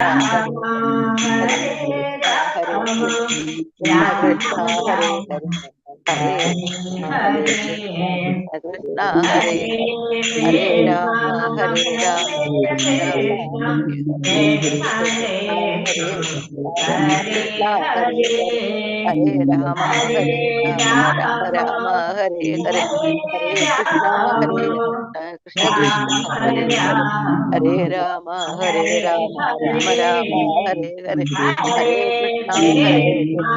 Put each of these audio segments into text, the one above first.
Rama Hare Rama Krishna Hare Rama Hare Hare Hare Krishna Hare Hare Hare Rama Rama Hare Rama Hare Rama Hare Krishna Hare Krishna Hare Hare Hare Rama Hare Rama Rama Rama Hare Hare Hare Krishna Hare Krishna Krishna Hare Hare Hare Rama Hare Rama Rama Rama Hare Hare Hare Krishna Hare Krishna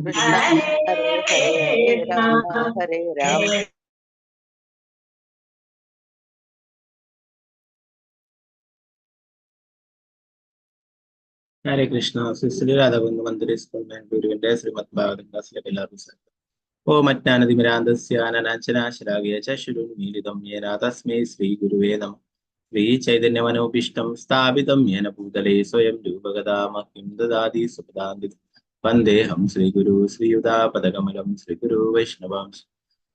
Krishna Krishna Hare Hare Hare Rama Hare Rama. ഹരേ കൃഷ്ണ. ശ്രീ രാധാകുന്ദ മന്ദിര school ബാംഗ്ലൂരുവിന്റെ Shrimad Bhagavatam ക്ലാസ്സിലേക്ക് എല്ലാവർക്കും സ്വാഗതം. ഓം അജ്ഞാനതിമിരാന്തസ്യാനനാശനാശിരാകിയ ചക്ഷുരുന്മീലിതം യേന തസ്മൈ ശ്രീ ഗുരുവേ നമഃ. ശ്രീ ചൈതന്യമനോഭീഷ്ടം സ്ഥാപിതം യേന ഭൂതലേ സ്വയം രൂപഗതാ മഹ്യം ദദാതി സുപദാന്തികം. വന്ദേഹം ശ്രീഗുരു ശ്രീയുതാപദകമലം ശ്രീഗുരു വൈഷ്ണവാംശ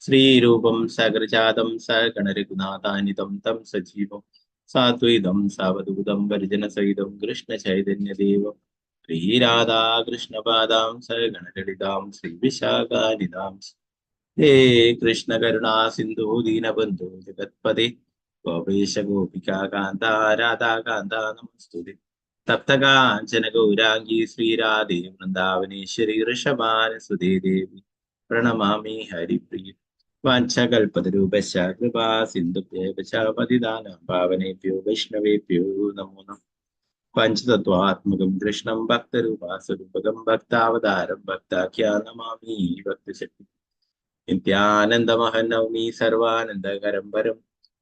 ശ്രീരൂപം സഗർജാതം സഗണരഘുനാഥാനിതം തം സജീവം സാത്വൈതം സാവധൂതം പരിജനസഹിതം കൃഷ്ണ ചൈതന്യദേവം ശ്രീരാധാകൃഷ്ണപാദാം സഗണലളിതാം ശ്രീവിശാഖാനിതാം ഹേ കൃഷ്ണ കരുണാ സിന്ധു ദീനബന്ധു ജഗത്പദേ ഗോപേശ ഗോപികാ കാന്ത രാധാകാന്ത നമസ്തുതേ. തപ്തകാഞ്ചന ഗൗരാംഗീ ശ്രീരാധേ വൃന്ദാവനേശ്വരി ഋഷഭാനുസുതേ ദേവി പ്രണമാമി ഹരിപ്രിയ. വാഞ്ചകൽപതരൂപശ്ച കൃപാ സിന്ധുഭ്യഃ പതിതാനാം പാവനേഭ്യോ വൈഷ്ണവേഭ്യോ നമോ നമഃ. പഞ്ചതത്വാത്മകം കൃഷ്ണം ഭക്തരൂപാസ്വരൂപകം ഭക്താവതാരം ഭക്താഖ്യാ നമാമി ഭക്തശക്തി. നിത്യാനന്ദമഹം നൗമി സർവാനന്ദകരം പരം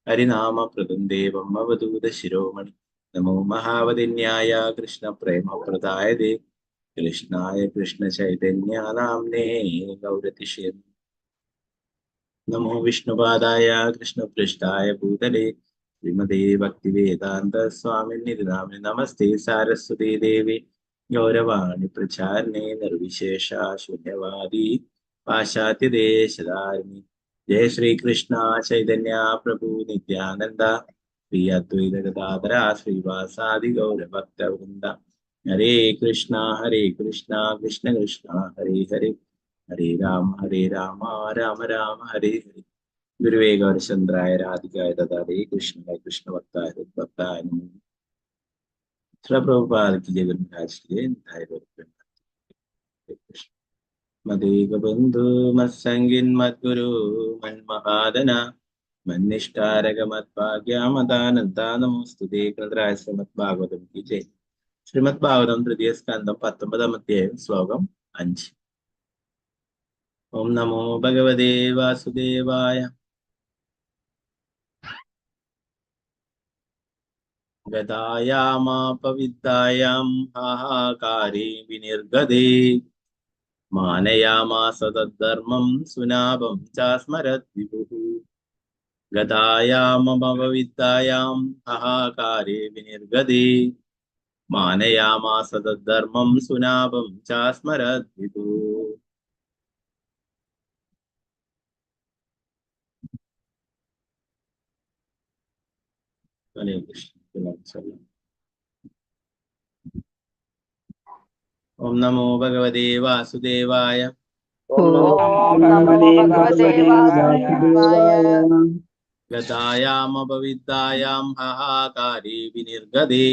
ഹരിനാമപ്രദം ദേവം അവധൂത ശിരോമണി. നമോ മഹാവതിന്യായ കൃഷ്ണ പ്രേമപ്രദായതേ കൃഷ്ണായ കൃഷ്ണ ചൈതന്യ നാംനേ ഗൗരതിഷേ. നമോ വിഷ്ണുപാദായ കൃഷ്ണപൃഷ്ഠായ ഭൂതലേ ശ്രീമതേ ഭക്തിവേദാന്ത സ്വാമിനിധി നാമിനി. നമസ്തേ സാരസ്വതീ ദേവി ഗൗരവാണി പ്രചാരണേ നിർവിശേഷ ശൂന്യവാദി പാശ്ചാത്യദേശധാരിണി. ജയ ശ്രീകൃഷ്ണ ചൈതന്യ പ്രഭു നിത്യാനന്ദ ശ്രീ അദ്വൈത ഗദാധര ശ്രീവാസാദി ഗൗരഭക്തവൃന്ദ. ഹരേ കൃഷ്ണ കൃഷ്ണ കൃഷ്ണ ഹരേ ഹരേ ഹരേ രാമ രാമ രാമ ഹരേ ഹരേ. ഗുരുവേ ഗൗരചന്ദ്രായ രാധികായ ദദാതേ കൃഷ്ണായ കൃഷ്ണഭക്തായ ഭക്തായ നമോ. പ്രഭുപാദ की जय महाराज की जय. മദേകബന്ധു മത്സംഗിൻ മദ്ഗുരു മന്മഹാദന മന്നിഷ്ടാരക മദ്ഭാഗ്യമദാനന്ദ നമോസ്തുതേ. കൃതരായ ശ്രീമദ് ഭാഗവതം की जय. ശ്രീമദ് ഭാഗവതം തൃതീയ സ്കന്ധം 19-ാം അധ്യായം ശ്ലോകം 5. ഓം നമോ ഭഗവതേ വാസുദേവായ. ഗദായാമാപവിദ്യായാം ഹാഹാകാരേ വിനിർഗതേ മാനയാമാസ തദ്ധർമ്മം സുനാഭം ചാസ്മരത് വിഭുഃ. ഗദായാമപവിദ്യായാം ഹാഹാകാരേ വിനിർഗതേ മാനയാമാസ തദ്ധർമ്മം സുനാഭം ചാസ്മരത് വിഭുഃ. ഹരേ കൃഷ്ണ. ഓം നമോ ഭഗവതേ വാസുദേവായ. ഓം നമോ ഭഗവതേ വാസുദേവായ. ഗദായാമപവിദ്യായാം ഹാഹാകാരേ വിനിർഗതേ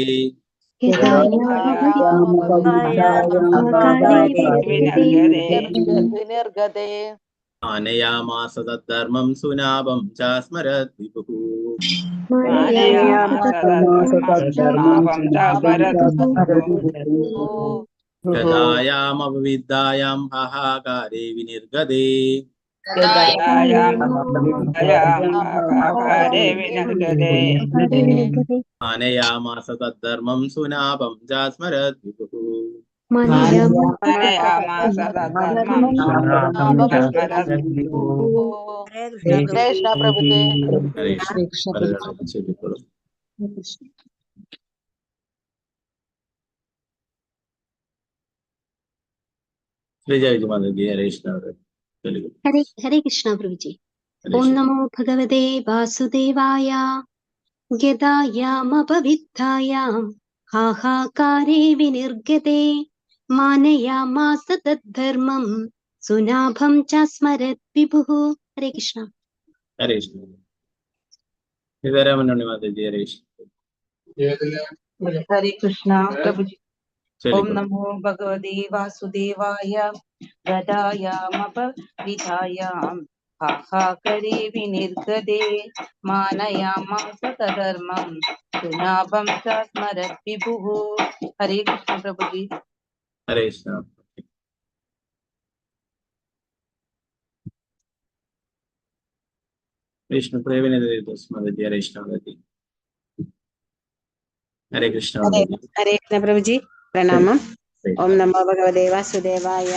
വിനിർഗതേ മാനയാമാസ തദ്ധർമ്മം സുനാഭം ചാസ്മരത് വിഭുഃ. ഗദായാമപവിദ്യായാം ഹാഹാകാരേ വിനിർഗതേ മാനയാമാസ തദ്ധർമ്മം സുനാഭം ചാസ്മരത് വിഭുഃ. കൃഷ്ണ പ്രഭുജേ. हरे कृष्णा प्रभु जी. ओम नमो भगवते वासुदेवाय. गदायामपविद्यायां हाहाकारे विनिर्गते मानयामास तद्धर्मं सुनाभं च स्मरत् विभुः। हरे कृष्ण। हरे कृष्ण। सीतारामन माता जी हरे कृष्ण। हरे कृष्णा प्रभु जी। चलिए ओम नमो भगवते वासुदेवाय गदायामपविधायां हाहाकरे विनिर्गते मानयामास तदर्मं सुनाभं च स्मरत् विभुः। हरे कृष्ण प्रभु जी। हरे कृष्ण। विष्णु प्रेमिने माता जी हरे कृष्ण। हरे कृष्ण हरे माता जी। हरे कृष्ण प्रभु जी प्रणामम। ओम नमो भगवते वासुदेवाय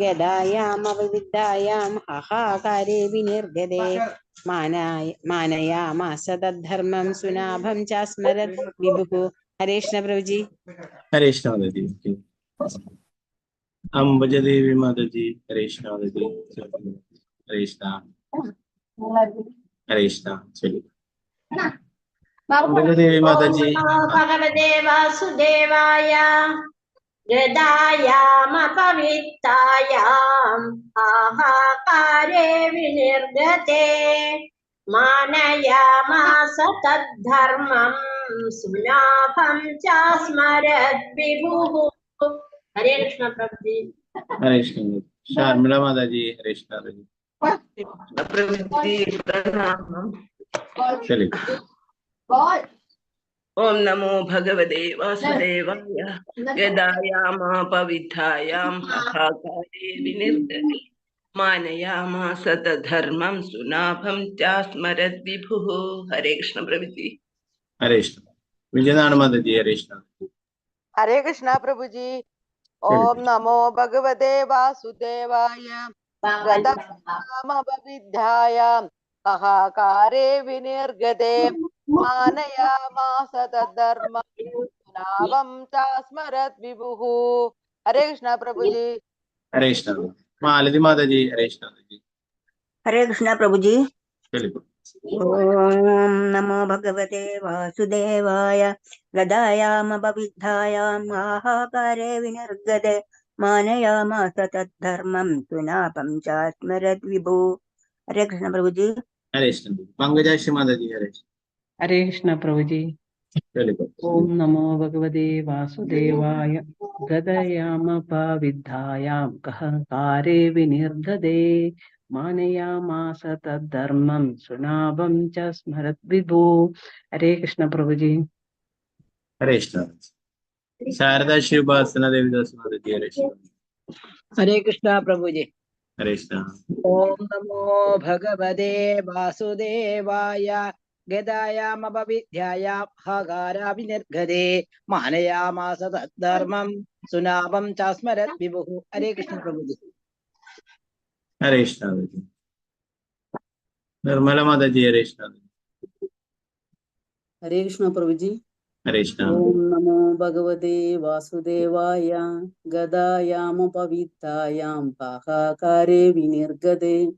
यदायामविद्यायां हाहाकारे विनिर्गते मानयामास तद्धर्मं सुनाभं च स्मरत् विभुः। हरे कृष्ण प्रभु जी। हरे कृष्ण माता जी। अम्बज देवी माता जी हरे कृष्ण माता जी। हरे कृष्ण। हरे कृष्ण। चलिए अम्बज देवी माता ॐ जी। नमो भगवते वासुदेवाय हृदायामपवित्तायाम् हाहाकारे विनिर्गते मानयामास तद्धर्मं सुनाभं च स्मरत् विभुः। हरे कृष्ण प्रभु जी। हरे कृष्ण। शार्मिला माता जी हरे कृष्ण माता जी। प्रभु जी प्रणामम। चलिए ओम नमो भगवते वासुदेवाय यदायामपविद्यायां हाहाकारे विनिर्गते मानयामास तद्धर्मं सुनाभं च स्मरत् विभुः। हरे कृष्ण प्रभु जी। हरे कृष्ण। विजयनारायण माता जी हरे कृष्ण। हरे कृष्णा प्रभु जी। चलिए ओम नमो भगवते वासुदेवाय गदायामपविद्यायां हाहाकारे विनिर्गते मानयामास तद्धर्मं सुनाभं च स्मरत् विभुः। हरे कृष्णा प्रभु जी। हरे कृष्ण। मालती माता जी हरे कृष्ण माता जी। हरे कृष्ण प्रभु जी। चलिए ओम नमो भगवते वासुदेवाय गदायामपविद्यायां हाहाकारे विनिर्गते मानयामास तद्धर्मं सुनाभं च स्मरत् विभुः। हरे कृष्ण प्रभु जी। हरे कृष्ण। पंकजाक्षी माता जी हरे कृष्ण। हरे कृष्ण प्रभु जी। चलिए ओम नमो भगवते वासुदेवाय गदयामपविद्यायां कहकारे विनिर्गते मानयामास तद्धर्मं सुनाभं च स्मरत् विभु। हरे कृष्ण प्रभु जी। हरे कृष्ण। शारदा शिवपासना देवीदास माता जी हरे कृष्ण। हरे कृष्णा प्रभु जी। हरे कृष्ण। ओम नमो भगवते वासुदेवाय गदायामपविद्यायां हाहाकारे विनिर्गते मानयामास तद्धर्मं सुनाभं च स्मरत् विभुः। हरे कृष्ण प्रभु जी। हरे कृष्ण। निर्मला माता जी हरे कृष्ण। हरे कृष्ण प्रभु जी। हरे कृष्ण। ओम नमो भगवते वासुदेवाय गदायामपवित्तायां हाहाकारे विनिर्गते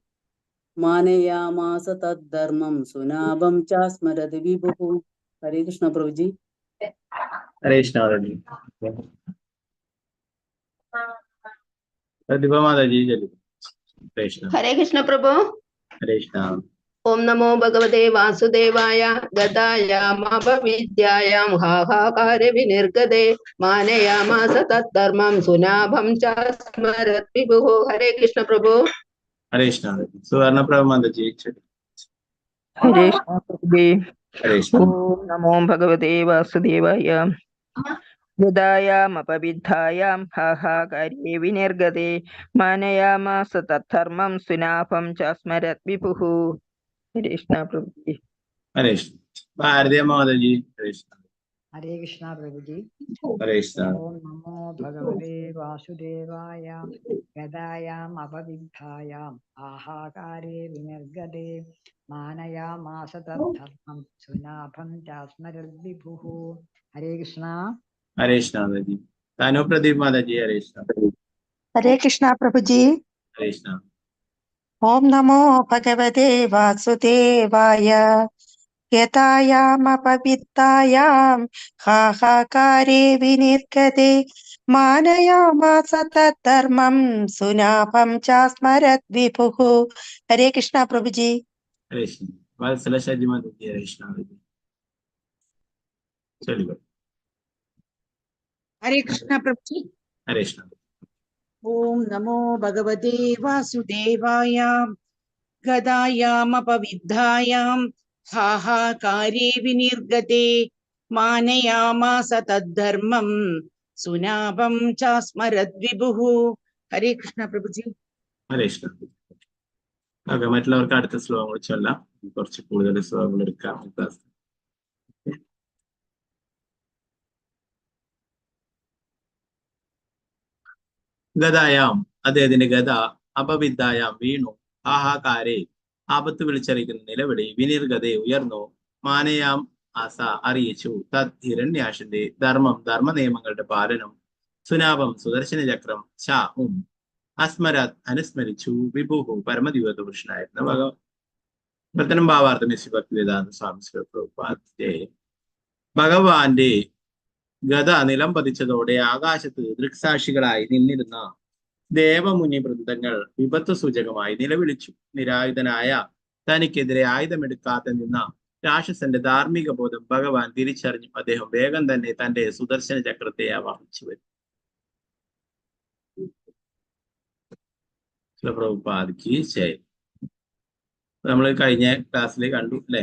मानयामास तद्धर्मं सुनाभं च स्मरति विभुः। हरे कृष्ण प्रभु जी। हरे कृष्ण माता जी। प्रतिभा माता जी चलिए हरे कृष्ण। हरे कृष्ण प्रभु। हरे कृष्ण। ओम नमो भगवते वासुदेवाय गदायामपविद्यायां हाहाकारे विनिर्गते मानयामास तद्धर्मं सुनाभं च स्मरत् विभुः। हरे कृष्ण प्रभु। हरे कृष्ण। सुवर्ण प्रभा माता जी चलिए हरे कृष्ण प्रभु जी। हरे कृष्ण। ओम नमो भगवते वासुदेवाय गदायामपविद्यायां हाहाकारे विनिर्गते मानयामास तद्धर्मं सुनाभं च स्मरत् विभुः। हरे कृष्ण प्रभु जी। हरे कृष्ण। भारतीय माता जी हरे कृष्ण। हरे कृष्णा प्रभु जी। हरे कृष्ण। ओम नमो भगवते वासुदेवाय गदायाम अपविद्यायां हाहाकारे विनिर्गते मानयामास तद्धर्मं सुनाभं च स्मरत् विभुः। हरे कृष्णा। हरे कृष्ण माता जी। तानु प्रदीप माता जी हरे कृष्ण। हरे कृष्णा प्रभु जी। हरे कृष्ण। ओम नमो भगवते वासुदेवाय ഗതായാമപവിത്തായാം ഹാഹാകാരേ വിനിർഗതേ മാനയാമാസ തദ്ധർമ്മം സുനാഭം ചാസ്മരത് വിഭുഃ. ഹരേ കൃഷ്ണ പ്രഭുജി. ഹരേ കൃഷ്ണ. വത്സല ശരിമതി ഹരേ കൃഷ്ണ. ചൊല്ലുക. ഹരേ കൃഷ്ണ പ്രഭുജി. ഹരേ കൃഷ്ണ. ഓം നമോ ഭഗവതേ വാസുദേവായ. ഗദായാമപവിദ്ധായാം ഹാഹാകാരേ വിനിർഗതേ മാനയാമാസ തദ്ധർമ്മം സുനാഭം ചാസ്മരത് വിഭുഃ. ഹരേ കൃഷ്ണ പ്രഭുജി. ഹരേ കൃഷ്ണ. ഓക്കെ, മറ്റുള്ളവർക്ക് അടുത്ത ശ്ലോകങ്ങൾ ചൊല്ലാം. കുറച്ച് കൂടുതൽ ശ്ലോകങ്ങൾ എടുക്കാം. ഗദായാം, അദ്ദേഹത്തിന്റെ ഗദ, അപവിദ്ധായാം വീണു, ഹാഹാകാരെ ആപത്ത് വിളിച്ചറിയിക്കുന്ന നിലവിളി, വിനിർഗതയെ ഉയർന്നു, മാനയാം ആസ അറിയിച്ചു, തത് ഹിരണ്യാക്ഷന്റെ ധർമ്മം ധർമ്മ നിയമങ്ങളുടെ പാലനം, സുനാഭം സുദർശന ചക്രം, അസ്മരാത് അനുസ്മരിച്ചു, വിഭുഹു പരമദിവ്യ പുരുഷനായിരുന്ന പ്രവർത്തനം ഭാവാർത്ഥം ഭക്തിവേദാന്ത സ്വാമി പ്രഭുപാദത്തെ. ഭഗവാന്റെ ഗദ നിലം പതിച്ചതോടെ ആകാശത്ത് ദൃക്സാക്ഷികളായി നിന്നിരുന്ന ദേവമുനി വൃന്ദങ്ങൾ വിപത്ത് സൂചകമായി നിലവിളിച്ചു. നിരായുധനായ തനിക്കെതിരെ ആയുധമെടുക്കാതെ നിന്ന രാക്ഷസന്റെ ധാർമ്മിക ബോധം ഭഗവാൻ തിരിച്ചറിഞ്ഞു. അദ്ദേഹം വേഗം തന്നെ തന്റെ സുദർശന ചക്രത്തെ ആവാഹിച്ചു വരും. പ്രഭുപാദിക്ക് ജയ്. നമ്മൾ കഴിഞ്ഞ ക്ലാസ്സിൽ കണ്ടു അല്ലെ,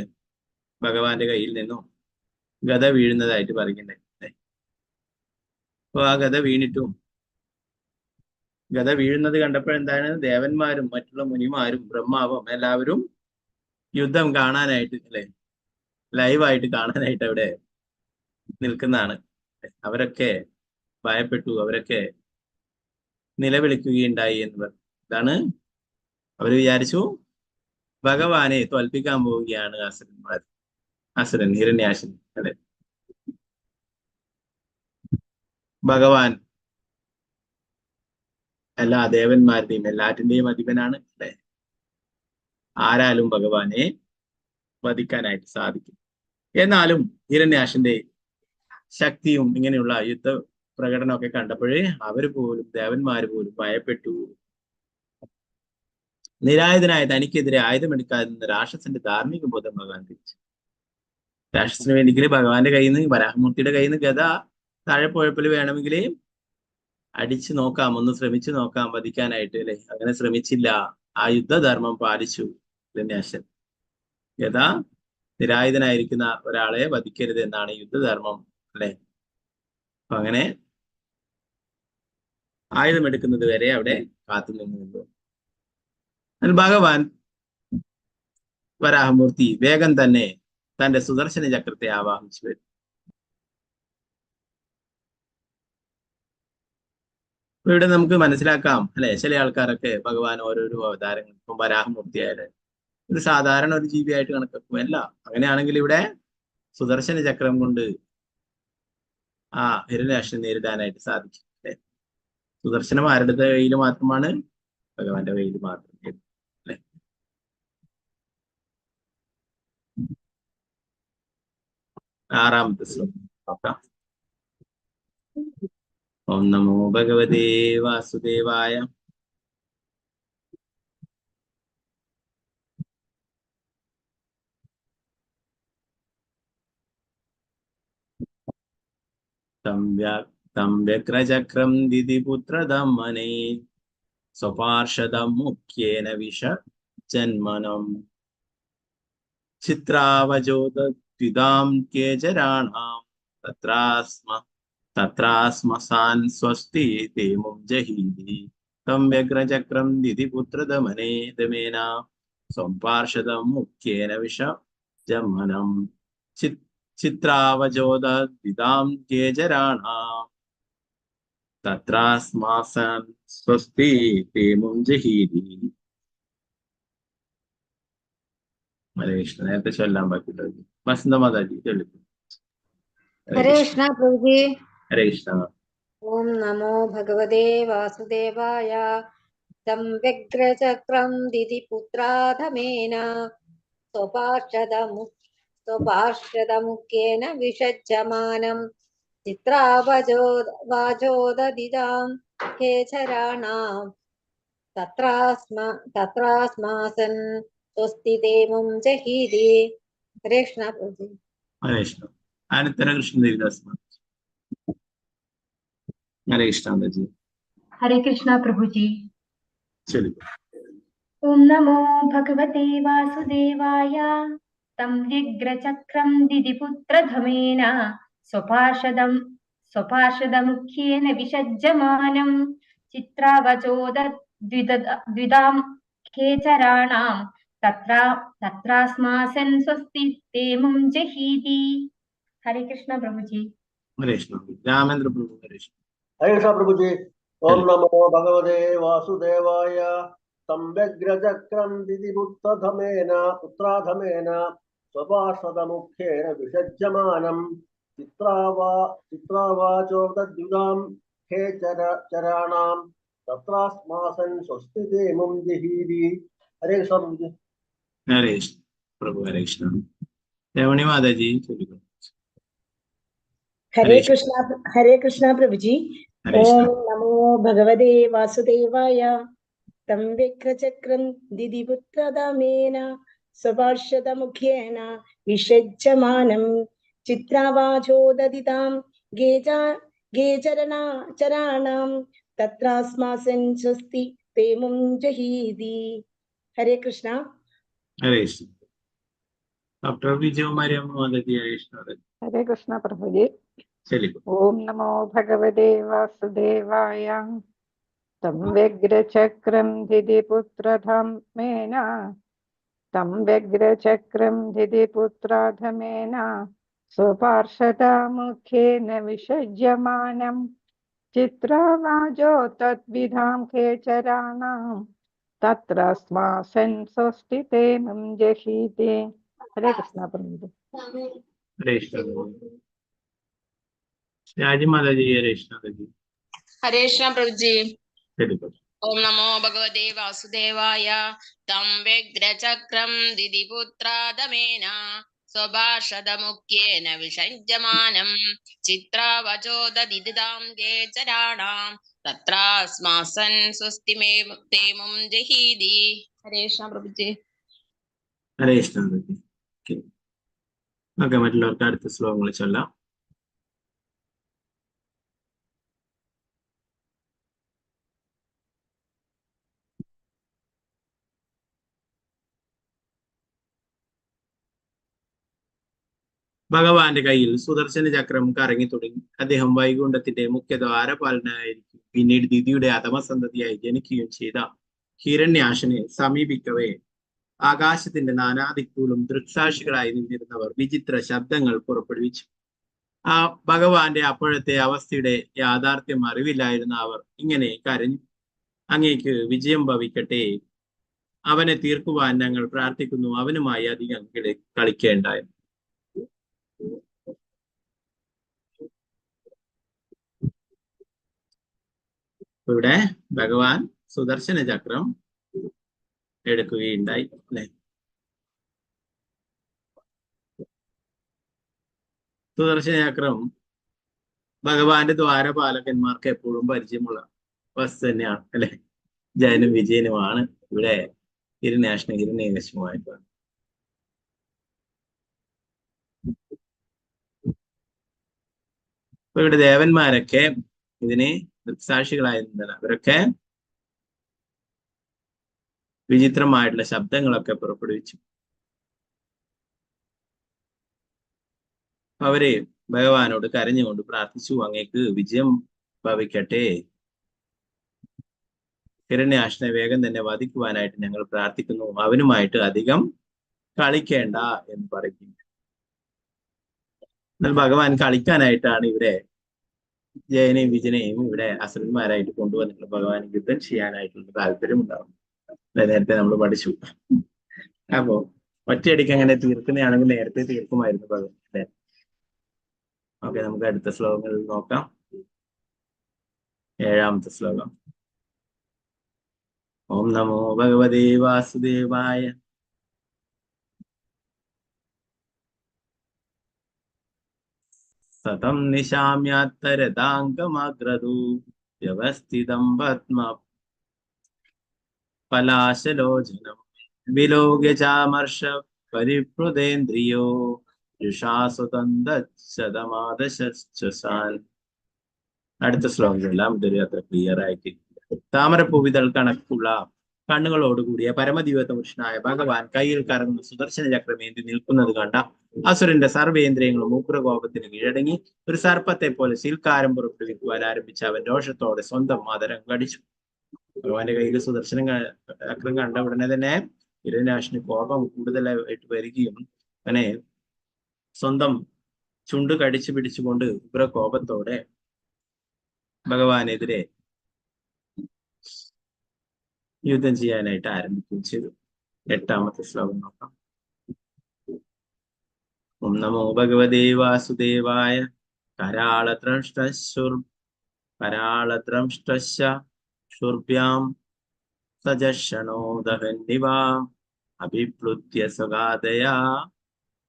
ഭഗവാന്റെ കയ്യിൽ നിന്നും ഗദ വീഴുന്നതായിട്ട് പറയുന്നുണ്ട്. അപ്പൊ ആ ഗദ വീണിട്ടും ഗദ വീഴുന്നത് കണ്ടപ്പോഴെന്താണ്, ദേവന്മാരും മറ്റുള്ള മുനിമാരും ബ്രഹ്മാവും എല്ലാവരും യുദ്ധം കാണാനായിട്ട് അല്ലെ, ലൈവായിട്ട് കാണാനായിട്ട് അവിടെ നിൽക്കുന്നതാണ്. അവരൊക്കെ ഭയപ്പെട്ടു, അവരൊക്കെ നിലവിളിക്കുകയുണ്ടായി എന്ന് പറഞ്ഞു. ഇതാണ് അവര് വിചാരിച്ചു ഭഗവാനെ തോൽപ്പിക്കാൻ പോവുകയാണ് അസുരൻ ഹിരണ്യാക്ഷൻ അല്ലെ. ഭഗവാൻ എല്ലാ ദേവന്മാരുടെയും എല്ലാറ്റിന്റെയും അധിപനാണ് അല്ലെ. ആരാലും ഭഗവാനെ വധിക്കാനായിട്ട് സാധിക്കും. എന്നാലും ഹിരണ്യാക്ഷന്റെ ശക്തിയും ഇങ്ങനെയുള്ള യുദ്ധ പ്രകടനമൊക്കെ കണ്ടപ്പോഴേ അവര് പോലും ദേവന്മാര് പോലും ഭയപ്പെട്ടു. നിരായുധനായ തനിക്കെതിരെ ആയുധമെടുക്കാതെ നിന്ന രാക്ഷസന്റെ ധാർമ്മിക ബോധം ഭഗവാൻ തിരിച്ചു. രാക്ഷസന് വേണ്ടിയെങ്കിൽ ഭഗവാന്റെ കയ്യിൽ നിന്ന്, വരാഹമൂർത്തിയുടെ കയ്യിൽ നിന്ന് ഗദ താഴെ പോയപ്പോൾ വേണമെങ്കിൽ അടിച്ചു നോക്കാം, ഒന്ന് ശ്രമിച്ചു നോക്കാം വധിക്കാനായിട്ട് അല്ലെ. അങ്ങനെ ശ്രമിച്ചില്ല. ആ യുദ്ധധർമ്മം പാലിച്ചു ഹിരണ്യാക്ഷൻ. ഗദ നിരായുധനായിരിക്കുന്ന ഒരാളെ വധിക്കരുത് എന്നാണ് യുദ്ധധർമ്മം അല്ലെ. അപ്പൊ അങ്ങനെ ആയുധമെടുക്കുന്നത് വരെ അവിടെ കാത്തു നിന്നു. ഭഗവാൻ വരാഹമൂർത്തി വേഗം തന്നെ തന്റെ സുദർശന ചക്രത്തെ ആവാഹിച്ചു വരും. ഇവിടെ നമുക്ക് മനസ്സിലാക്കാം അല്ലെ, ചില ആൾക്കാരൊക്കെ ഭഗവാൻ ഓരോരോ അവതാരങ്ങൾ, ഇപ്പം വരാഹമൂർത്തിയായാലും ഇത് സാധാരണ ഒരു ജീവിയായിട്ട് കണക്കാക്കുമല്ല. അങ്ങനെയാണെങ്കിൽ ഇവിടെ സുദർശന ചക്രം കൊണ്ട് ആ ഹിരണ്യാക്ഷനെ നേരിടാനായിട്ട് സാധിക്കും അല്ലെ. സുദർശനം ആരുടെ കയ്യിൽ മാത്രമാണ്? ഭഗവാന്റെ കയ്യിൽ മാത്രമേ അല്ലെ. ആറാമത്തെ ശ്ലോകം നോക്കാം. ഓം നമോ ഭഗവതേ വാസുദേവായ. തം വ്യഗ്രചക്രം ദിതിപുത്രധമ്മനേ സ്വപാർഷദം മുഖ്യേന വിഷ ജന്മനം ചിത്രാവജോദ്വിതാം കേചരാണാം തത്രാസ്മസാൻ സ്വസ്തി തേ മുഞ്ജഹീതി തം വ്യഗ്രചക്രം ദിതിപുത്രധമനേ ദമേന സ്വപാർഷദം മുഖ്യേന വിഷ ജന്മനം ചിത്രാവജോദ്വിതാം കേചരാണാം തത്രാസ്മസാൻ സ്വസ്തി തേ മുഞ്ജഹീതി. ഹരേ കൃഷ്ണ. നേരത്തെ ചൊല്ലാൻ ബാക്കിയുള്ളത് വസന്ത മാതാജി ചൊല്ലിക്കും. ഹരേ കൃഷ്ണ പ്രഭുജി. ഹരേ കൃഷ്ണ. ഓം നമോ ഭഗവതേ വാസുദേവായ. തം വ്യഗ്രചക്രം ദിതിപുത്രാധമേന സ്വപാർശ്വതമുഖ്യേന വിഷജ്യമാനം ചിത്രാവചോദതിതാം ഖേചരാണാം തത്രാസ്മാസൻ സ്വസ്തിതേ മും ജഹീതി. ഹരേ കൃഷ്ണ പ്രഭു. ഹരേ കൃഷ്ണ. അനന്തര കൃഷ്ണദേവദാസ്. ഹരേ കൃഷ്ണ. हरे कृष्णा प्रभु जी. चलिए. ओम नमो भगवते वासुदेवाय. तं व्यग्रचक्रं दिदिपुत्रधमेन स्वपार्षदमुख्येन विषज्यमानं चित्रावचोदद्विदां खेचराणां तत्रास्मासन् स्वस्ति ते मुं जहीति. हरे कृष्णा प्रभु जी. हरे कृष्ण. रामेंद्र प्रभु. हरे कृष्ण. हरे कृष्ण प्रभु जी. ओम नमो भगवते वासुदेवाय. तं व्यग्रचक्रं दिदिपुत्रधमेन स्वपार्षदमुख्येन विषज्यमानं चित्रावाचोदद्विदां खेचराणां तत्रास्मासन् स्वस्ति ते मुं जहीति. हरे कृष्ण प्रभु जी. हरे कृष्ण प्रभु. हरे कृष्ण. रमणी माता जी. हरे कृष्णा प्रभु जी. ओम नमो भगवते वासुदेवाय. तं व्यग्रचक्रं दिदिपुत्रधमेन स्वपार्षदमुख्येन विषज्यमानं चित्रावाचोददितां गेचराणां तत्रास्मासन् स्वस्ति ते मुं जहीति. हरे कृष्णा. हरे कृष्ण. डॉक्टर विजय मारियम माता जी. हरे कृष्ण. हरे कृष्णा प्रभु जी. चलिए. ओम नमो भगवते वासुदेवाय. तं व्यग्रचक्रं दिदिपुत्रधमेन स्वपार्षदमुख्येन विषज्यमानं चित्रावाचो तद्विधां खेचराणां तत्रास्मासन् स्वस्ति ते मुं जहीति. हरे कृष्णा प्रभु जी. हरे कृष्ण. राजी माता जी. हरे कृष्ण. हरे कृष्ण प्रभु जी. चलिए. ओम नमो भगवते वासुदेवाय. तं व्यग्रचक्रं दिदिपुत्रधमेन स्वपार्षदमुख्येन विषज्यमानं चित्रावचोददितां खेचराणां तत्रास्मासन् स्वस्ति ते मुं जहीति. हरे कृष्ण प्रभु जी. हरे कृष्ण. ഓക്കെ, മറ്റുള്ളവർക്ക് അടുത്ത ശ്ലോകങ്ങൾ ചൊല്ലാം. ഭഗവാന്റെ കയ്യിൽ സുദർശന ചക്രം കറങ്ങി തുടങ്ങി. അദ്ദേഹം വൈകുണ്ഠത്തിന്റെ മുഖ്യദ്വാരപാലനായിരിക്കും. പിന്നീട് ദിതിയുടെ അധമസന്തതിയായി ജനിക്കുകയും ചെയ്ത ഹിരണ്യാശനെ സമീപിക്കവേ ആകാശത്തിന്റെ നാനാദിക്കുകളും ദൃക്സാക്ഷികളായി നിന്നിരുന്നവർ വിചിത്ര ശബ്ദങ്ങൾ പുറപ്പെടുവിച്ചു. ആ ഭഗവാന്റെ അപ്പോഴത്തെ അവസ്ഥയുടെ യാഥാർത്ഥ്യം അറിവില്ലായിരുന്ന അവർ ഇങ്ങനെ കരഞ്ഞു: അങ്ങേക്ക് വിജയം ഭവിക്കട്ടെ, അവനെ തീർക്കുവാൻ ഞങ്ങൾ പ്രാർത്ഥിക്കുന്നു, അവനുമായി അധികം കളിക്കേണ്ടായിരുന്നു. ഇവിടെ ഭഗവാൻ സുദർശന ചക്രം എടുക്കുകയുണ്ടായി, അല്ലെ? സുദർശന ചക്രം ഭഗവാന്റെ ദ്വാരപാലകന്മാർക്ക് എപ്പോഴും പരിചയമുള്ള വസ്തു തന്നെയാണ്, അല്ലെ? ജയനും വിജയനുമാണ് ഇവിടെ ഹിരണ്യാകശിപുമായിട്ട്. അപ്പൊ ഇവിടെ ദേവന്മാരൊക്കെ ഇതിന് ദൃക്സാക്ഷികളായിരുന്നില്ല. അവരൊക്കെ വിചിത്രമായിട്ടുള്ള ശബ്ദങ്ങളൊക്കെ പുറപ്പെടുവിച്ചു. അവര് ഭഗവാനോട് കരഞ്ഞുകൊണ്ട് പ്രാർത്ഥിച്ചു: അങ്ങേക്ക് വിജയം ഭവിക്കട്ടെ, ഹിരണ്യാക്ഷനെ വേഗം തന്നെ വധിക്കുവാനായിട്ട് ഞങ്ങൾ പ്രാർത്ഥിക്കുന്നു, അവനുമായിട്ട് അധികം കളിക്കേണ്ട എന്ന് പറയുന്നു. എന്നാൽ ഭഗവാൻ കളിക്കാനായിട്ടാണ് ഇവിടെ ജയനെയും വിജയനെയും ഇവിടെ അസുരന്മാരായിട്ട് കൊണ്ടുവന്നിട്ടുള്ളത്. ഭഗവാൻ യുദ്ധം ചെയ്യാനായിട്ടുള്ള താല്പര്യം ഉണ്ടാവും. നേരത്തെ നമ്മൾ പഠിച്ചു. അപ്പോ ഒറ്റയടിക്ക് അങ്ങനെ തീർക്കുന്നതാണെങ്കിൽ നേരത്തെ തീർക്കുമായിരുന്നു ഭഗവാൻ, അല്ലെ? ഓക്കെ, നമുക്ക് അടുത്ത ശ്ലോകങ്ങളിൽ നോക്കാം. 7ാമത്തെ ശ്ലോകം. ഓം നമോ ഭഗവതേ വാസുദേവായ. സതം നിശാമ്യാത്തരതാംഗമഗ്രതു വ്യവസ്ഥിതം പത്മ പലാശലോചനം വിലോക്യ ചാമർഷ പരിപ്ലുതേന്ദ്രിയോ യുഷാസുതന്തമാദശാൻ. അടുത്ത ശ്ലോകമെല്ലാം ഇതൊരു അത്ര ക്ലിയർ ആയിട്ട്. താമരപ്പൂവിതൾ കണക്കുള്ള കണ്ണുകളോടുകൂടിയ പരമദിവ്യത്വ പുരുഷനായ ഭഗവാൻ കയ്യിൽ കറങ്ങുന്ന സുദർശന ചക്രമേന്തി നിൽക്കുന്നത് കണ്ട അസുരന്റെ സർവേന്ദ്രിയങ്ങളും ഉഗ്രകോപത്തിന് കീഴടങ്ങി ഒരു സർപ്പത്തെ പോലെ ശീൽക്കാരം പുറപ്പെടുവിക്കുവാൻ ആരംഭിച്ച അവൻ രോഷത്തോടെ സ്വന്തം മാതരം കടിച്ചു. ഭഗവാന്റെ കയ്യിൽ സുദർശനം ചക്രം കണ്ട ഉടനെ തന്നെ ഹിരണ്യാക്ഷന് കോപം കൂടുതലായിട്ട് വരികയും അങ്ങനെ സ്വന്തം ചുണ്ട് കടിച്ചു പിടിച്ചുകൊണ്ട് ഉഗ്രകോപത്തോടെ ഭഗവാനെതിരെ യുദ്ധം ചെയ്യാനായിട്ട് ആരംഭിക്കുകയും ചെയ്തു. 8ാമത്തെ ശ്ലോകം നോക്കാം. ഓം നമോ ഭഗവതേ വാസുദേവായ കരാളദ്രംഷ്ടശുർഭ്യാം സജഷണോ ദഹന്നിവാ അഭിപ്ലുത്യ സ്വഗാതയാ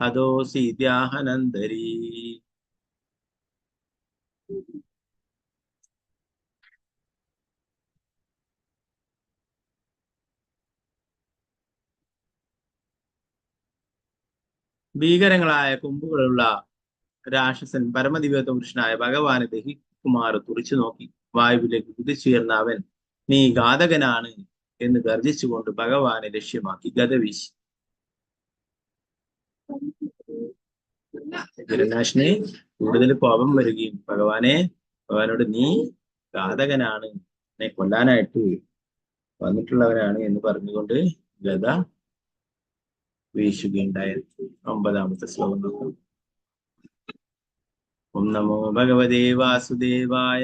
ഹതോസീദ്യാഹനന്ദരീ. ഭീകരങ്ങളായ കൊമ്പുകളുള്ള രാക്ഷസൻ പരമദിവ്യത്വ പുരുഷനായ ഭഗവാനെ ദഹിക്കുമാറ് തുറിച്ചു നോക്കി. വായുവിലേക്ക് കുതിച്ചുയർന്ന അവൻ നീ ഘാതകനാണ് എന്ന് ഗർജിച്ചുകൊണ്ട് ഭഗവാനെ ലക്ഷ്യമാക്കി ഗദ വീശി. ഹിരണ്യാക്ഷന് കൂടുതൽ കോപം വരികയും ഭഗവാനോട് നീ ഘാതകനാണ്, എന്നെ കൊല്ലാനായിട്ട് വന്നിട്ടുള്ളവനാണ് എന്ന് പറഞ്ഞുകൊണ്ട് ഗദ വീശുകയുണ്ടായിരുന്നു. 9ാമത്തെ ശ്ലോകം നോക്കാം. ഓം നമോ ഭഗവതേ വാസുദേവായ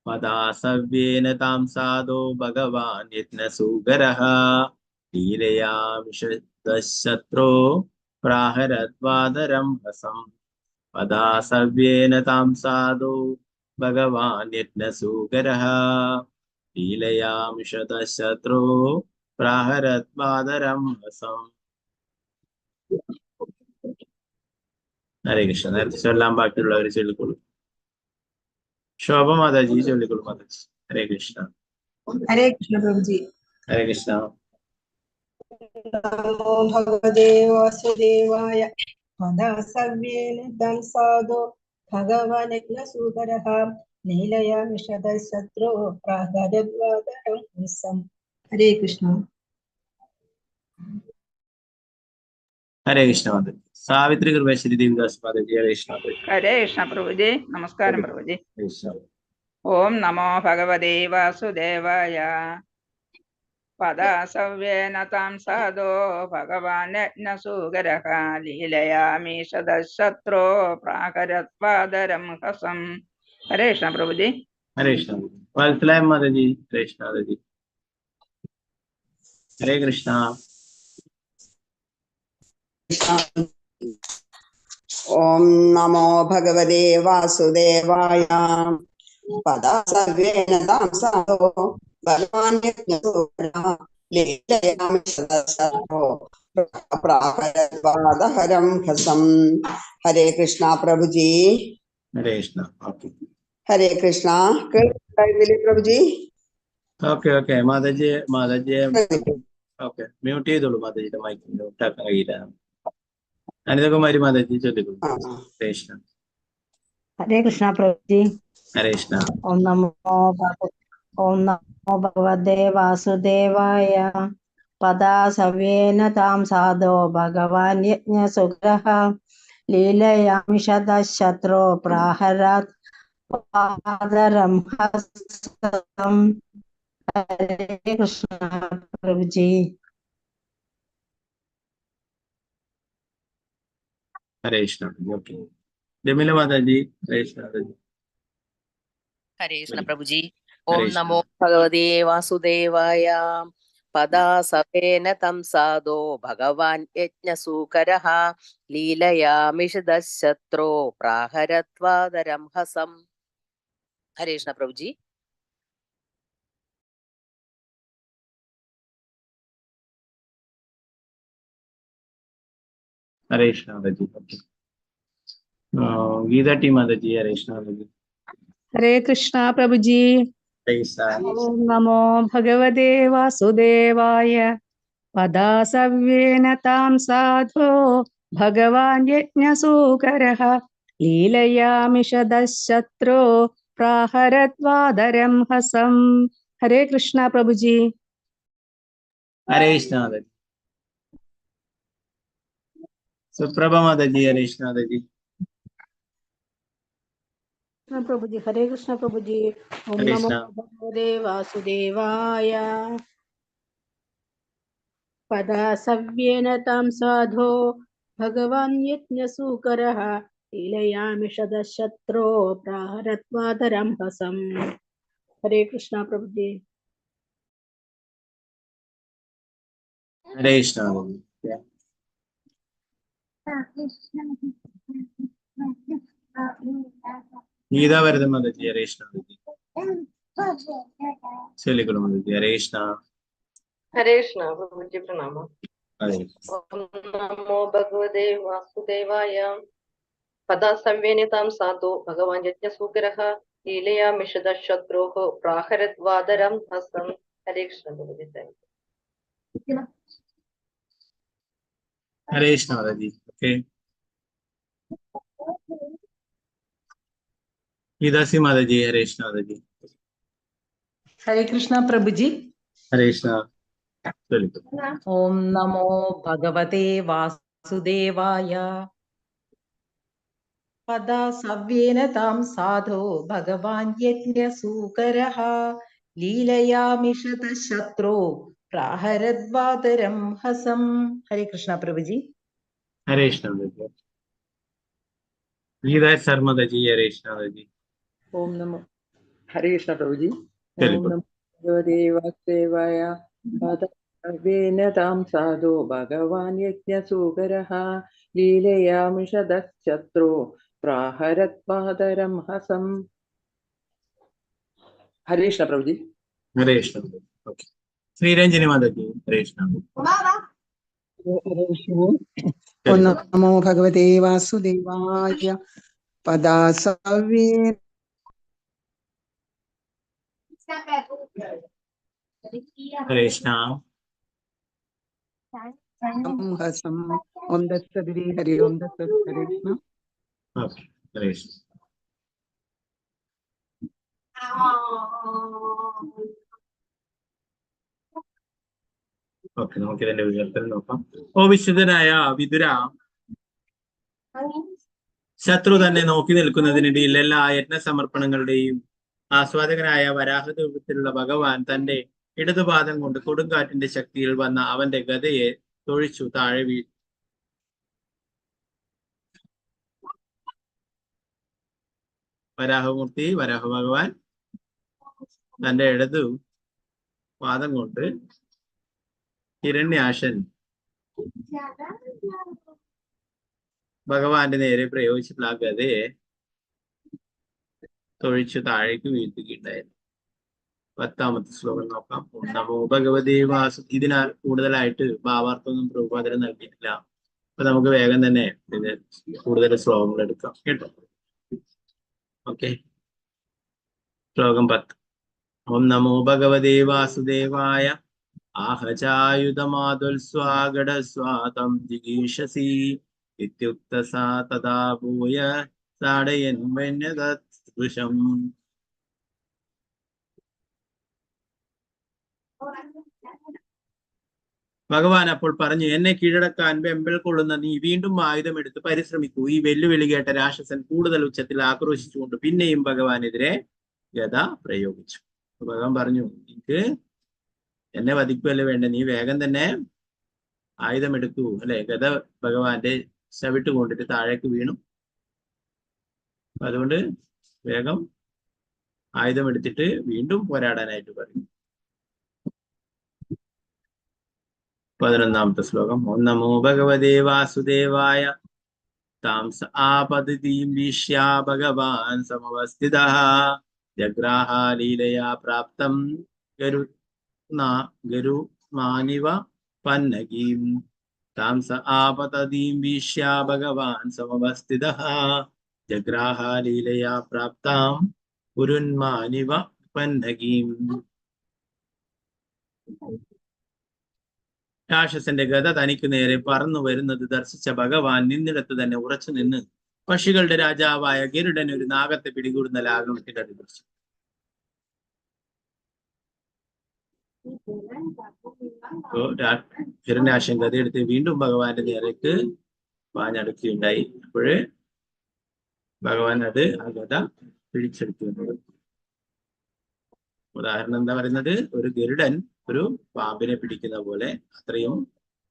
പദാസവ്യേന താം സാധോ ഭഗവാൻ യജ്ഞസൂകരഃ ലീലയാമിഷദശത്രോ പ്രാഹരദ്വാദരം ഹസം. പദാസവ്യേന താം സാധോ ഭഗവാൻ യജ്ഞസൂകരഃ ലീലയാമിഷദശത്രോ പ്രാഹരദ്വാദരം ഹസം. ഹരേ കൃഷ്ണ. നേരത്തെ ചൊല്ലാൻ ബാക്കിയുള്ളവർ ചൊല്ലിക്കൊള്ളു. ശോഭ മാതാജി ചൊല്ലിക്കൊള്ളു മാതാജി. ഹരേ കൃഷ്ണ. ഹരേ കൃഷ്ണ പ്രഭുജി. ഹരേ കൃഷ്ണ. നമോ ഭഗവതേ വാസുദേവായ പദാസവ്യേന തം സാധോ ഭഗവാൻ യജ്ഞസൂകരഃ ലീലയാമിഷദശത്രോ പ്രാഹരദ്വാദരം ഹസം. ഹരേ കൃഷ്ണ. ഹരേ കൃഷ്ണ മാതാജി. സാവിത്രി കൃപേശ്വരി ദേവിദാസ് മാതാജി. ഹരേ കൃഷ്ണ. ഹരേ കൃഷ്ണ പ്രഭുജി. നമസ്കാരം പ്രഭുജി. ഓം നമോ ഭഗവതേ വാസുദേവായ പദാസവ്യേന താം സാധോ ഭഗവാൻ യജ്ഞസൂകരഃ ലീലയാമീഷദശത്രോ പ്രാഹരദ്വാദരം ഹസം. ഹരേ കൃഷ്ണ പ്രഭുജി. ഹരേ കൃഷ്ണ. വത്സലായ മാതാജി. ഹരേ കൃഷ്ണ മാതാജി. ഹരേ കൃഷ്ണ. ഓം നമോ ഭഗവതേ വാസുദേവായ പദാസവ്യേന താം സാധോ ഭഗവാൻ യജ്ഞസൂകരഃ ലീലയാമിഷദശത്രോ പ്രാഹരദ്വാദരം ഹസം. ഹരേ കൃഷ്ണ പ്രഭുജി. ഹരേ കൃഷ്ണ. ഹരേ കൃഷ്ണ. കേൾക്കുന്നില്ലേ പ്രഭുജി? ഓക്കെ മാതാജി ഓക്കെ മ്യൂട്ട് ചെയ്തോളൂ. മാതാജിയുടെ മൈക്ക് മ്യൂട്ടാക്കാൻ കഴിയില്ല. അനിതകുമാരി മാതാജി ചൊല്ലിക്കോളൂ. ഹരേ കൃഷ്ണ. ഹരേ കൃഷ്ണ പ്രഭുജി. ഹരേ കൃഷ്ണ. ഓം നമോ ഭഗവതേ വാസുദേവായ പദാസവ്യേന താം സാധോ ഭഗവാൻ യജ്ഞസൂകരഃ ലീലയാമിഷദശത്രോ പ്രാഹരദ്വാദരം ഹസം. ഹരേ കൃഷ്ണ പ്രഭുജി. ഹരേ കൃഷ്ണ. ഓക്കെ ജമീല മാതാജി. ഹരേ കൃഷ്ണ മാതാജി. ഹരേ കൃഷ്ണ പ്രഭുജി. ഓം നമോ ഭഗവതേ വാസുദേവായ പദാസവേന തം സാധോ ഭഗവാൻ യജ്ഞസൂകരഃ ലീലയാമിഷദശത്രോ പ്രാഹരദ്വാദരം ഹസം. ഹരേ കൃഷ്ണ പ്രഭുജി. हरे कृष्ण माताजी। ओके, गीता टी माताजी। हरे कृष्ण माताजी। हरे कृष्णा प्रभु जी। ओम नमो भगवते वासुदेवाय। पदा सव्येन तां साधो भगवान् यज्ञसूकरः लीलयामिषदशत्रो प्राहरत्वादरं हसम्। हरे कृष्णा प्रभु जी। हरे कृष्ण माताजी। सुप्रभा माताजी। हरे कृष्ण माताजी। प्रभु जी। हरे कृष्ण प्रभु जी। ओम हरे नमो कृष्ण। भगवते वासुदेवाय। पदा सव्येन तां साधो भगवान् यज्ञसूकरः लीलयामिषदशत्रो प्राहरत्वादरं हसम्। हरे कृष्णा प्रभु जी। हरे कृष्ण माताजी। गीता वरद माताजी। हरे कृष्ण माताजी। चलिए करो माताजी। हरे कृष्ण। हरे कृष्ण प्रभु जी प्रणाम। हरे ओम नमो भगवते वासुदेवाय। पदा संवेनितां साधु भगवान् यज्ञसूकरः लीलया मिषदशत्रोः प्राहरत्वादरं हसम्। हरे कृष्ण प्रभु जी। हरे कृष्ण माताजी। ओके, गीता सी माताजी। हरे कृष्ण माताजी। हरे कृष्णा प्रभु जी। हरे कृष्ण। चलिए। ओम नमो भगवते वासुदेवाय। पदा सव्येन तां साधो भगवान् यज्ञसूकरः लीलयामिषदशत्रो प्राहरद्वादरं हसम्। हरे कृष्णा प्रभु जी। हरे कृष्ण माताजी। गीता सर माताजी। हरे कृष्ण माताजी। ओम नमो हरे कृष्ण प्रभु जी। चलिए। ओम नमो भगवते वासुदेवाय। पदवेन तां साधो भगवान् यज्ञसूकरः लीलयामिषदशत्रो प्राहरत्वादरं हसम्। हरे कृष्ण प्रभु जी। हरे कृष्ण। ओके, श्रीरंजनी माताजी। हरे कृष्ण। हरे कृष्ण। ओम नमो भगवते वासुदेवाय। पदा सव्येन हरे कृष्ण। हसम। ओम दत्सदिति हरि ओम दत्सदिति हरे कृष्ण। ओके, हरे कृष्ण। ഓക്കെ, നമുക്ക് ഇതിന്റെ വിവർത്തനം നോക്കാം. ഓ വിശുദ്ധനായ വിതുര, ശത്രു തന്നെ നോക്കി നിൽക്കുന്നതിനിടയിൽ എല്ലാ യജ്ഞസമർപ്പണങ്ങളുടെയും ആസ്വാദകനായ വരാഹരൂപത്തിലുള്ള ഭഗവാൻ തന്റെ ഇടതുപാദം കൊണ്ട് കൊടുങ്കാറ്റിന്റെ ശക്തിയിൽ വന്ന അവന്റെ ഗദയെ തൊഴിച്ചു താഴെ വീഴ്ത്തി. വരാഹമൂർത്തി, വരാഹ ഭഗവാൻ തന്റെ ഇടതു പാദം കൊണ്ട് ഹിരണ്യാശൻ ഭഗവാന്റെ നേരെ പ്രയോഗിച്ചിട്ടുള്ള ആ ഗദയെ തൊഴിച്ചു താഴേക്ക് വീഴ്ത്തുകയുണ്ടായിരുന്നു. 10ാമത്തെ ശ്ലോകം നോക്കാം. ഓം നമോ ഭഗവതേ വാസു. ഇതിനാൽ കൂടുതലായിട്ട് ഭാവാർത്ഥമൊന്നും പ്രഭുപാദരം നൽകിയിട്ടില്ല. അപ്പൊ നമുക്ക് വേഗം തന്നെ ഇതിന് കൂടുതൽ ശ്ലോകങ്ങൾ എടുക്കാം കേട്ടോ. ഓക്കെ, ശ്ലോകം 10. ഓം നമോ ഭഗവതേ വാസുദേവായ. आहचायुधमादुल्स्वागडस्वातं जिगीषसि इत्युक्त सा तदा भूय ताडयन्वन्यदृशम्. ഭഗവാൻ അപ്പോൾ പറഞ്ഞു, എന്നെ കീഴടക്കാൻ വെമ്പൽ കൊള്ളുന്ന നീ വീണ്ടും ആയുധമെടുത്ത് പരിശ്രമിക്കൂ. ഈ വെല്ലുവിളി കേട്ട രാക്ഷസൻ കൂടുതൽ ഉച്ചത്തിൽ ആക്രോശിച്ചുകൊണ്ട് പിന്നെയും ഭഗവാനെതിരെ ഗദ പ്രയോഗിച്ചു. ഭഗവാൻ പറഞ്ഞു, എനിക്ക് എന്നെ വധിക്കുമല്ലേ വേണ്ട, നീ വേഗം തന്നെ ആയുധമെടുക്കൂ. അല്ലെ, ഗദ ഭഗവാന്റെ ചവിട്ട് കൊണ്ടിട്ട് താഴേക്ക് വീണു. അതുകൊണ്ട് വേഗം ആയുധമെടുത്തിട്ട് വീണ്ടും പോരാടാനായിട്ട് പറയും. 11ാമത്തെ ശ്ലോകം. ഓം നമോ ഭഗവതേ വാസുദേവായ. താം ആപതിതീം വീക്ഷ്യ ഭഗവാൻ സമവസ്ഥിതഃ ജഗ്രാഹ ലീലയാ പ്രാപ്തം ഗരുമാനിവ പന്നഗീം. താം സ ആപതതീം വീക്ഷ്യ ഭഗവാൻ സമവസ്ഥിതഃ ജഗ്രാഹ ലീലയാ പ്രാപ്താം പുരുന്മാനിവ പന്നകീം. രാക്ഷസന്റെ ഗദ തനിക്ക് നേരെ പറന്നു വരുന്നത് ദർശിച്ച ഭഗവാൻ നിന്നിടത്ത് തന്നെ ഉറച്ചു നിന്ന് പക്ഷികളുടെ രാജാവായ ഗരുഡൻ ഒരു നാഗത്തെ പിടികൂടുന്ന ലാഘവത്തിൽ അത് ദർശിച്ചു. ഹിരണ്യാക്ഷൻ ഗതയെടുത്ത് വീണ്ടും ഭഗവാന്റെ നേരേക്ക് പാഞ്ഞടുക്കുകയുണ്ടായി. അപ്പോഴ് ഭഗവാൻ ആ ഗത പിടിച്ചെടുക്കുന്നത്. ഉദാഹരണം എന്താ പറയുന്നത്? ഒരു ഗരുഡൻ ഒരു പാമ്പിനെ പിടിക്കുന്ന പോലെ അത്രയും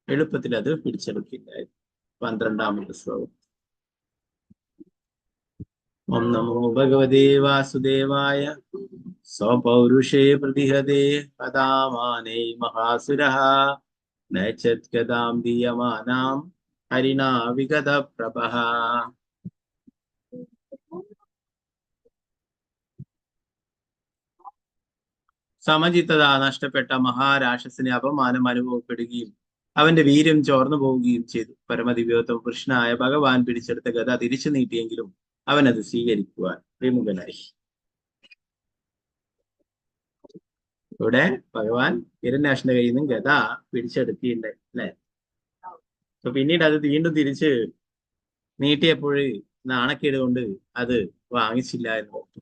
എളുപ്പത്തിൽ അത് പിടിച്ചെടുക്കുകയുണ്ടായി. 12ാമത്തെ ശ്ലോകം. ഓം നമോ ഭഗവതേ വാസുദേവായ സ്വപൗരുഷേ പ്രതിഹതേ പദാമാനൈ മഹാസുരഃ നൈചത്കദാം ദീയമാനാം ഹരിണാ വിഗത പ്രഭഃ. സമചിത്തത നഷ്ടപ്പെട്ട മഹാരാക്ഷസിന് അപമാനം അനുഭവപ്പെടുകയും അവന്റെ വീര്യം ചോർന്നു പോവുകയും ചെയ്തു. പരമദിവ്യോത്തമ കൃഷ്ണനായ ഭഗവാൻ പിടിച്ചെടുത്ത ഗദ തിരിച്ചു നീട്ടിയെങ്കിലും അവൻ അത് സ്വീകരിക്കുവാൻ വിമുഖനായി. ഇവിടെ ഭഗവാൻ ഹിരണ്യാക്ഷന്റെ കയ്യിൽ നിന്നും ഗദ പിടിച്ചെടുക്കുകയുണ്ടായി അല്ലെ. അപ്പൊ പിന്നീട് അത് വീണ്ടും തിരിച്ച് നീട്ടിയപ്പോൾ നാണക്കേട് കൊണ്ട് അത് വാങ്ങിച്ചില്ല എന്ന് പറഞ്ഞു.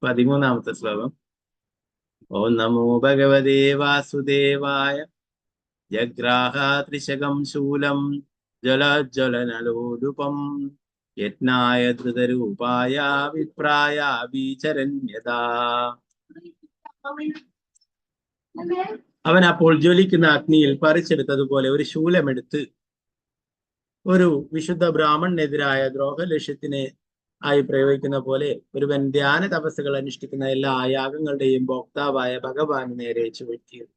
13ാമത്തെ ശ്ലോകം. ഓം നമോ ഭഗവതേ വാസുദേവായ ജഗ്രാഹ ത്രിശകം ശൂലം ജലജ്വലനലോലുപം യജ്ഞായ ധൃതരൂപായ വിപ്രായ വിചരണ്യതാ. അവൻ അപ്പോൾ ജ്വലിക്കുന്ന അഗ്നിയിൽ പറിച്ചെടുത്തതുപോലെ ഒരു ശൂലമെടുത്ത് ഒരു വിശുദ്ധ ബ്രാഹ്മണനെതിരായ ദ്രോഹലക്ഷ്യത്തിന് ആയി പ്രയോഗിക്കുന്ന പോലെ ഒരുവൻ ധ്യാന തപസ്സുകൾ അനുഷ്ഠിക്കുന്ന എല്ലാ യാഗങ്ങളുടെയും ഭോക്താവായ ഭഗവാന് നേരെ ചുവറ്റിയത്.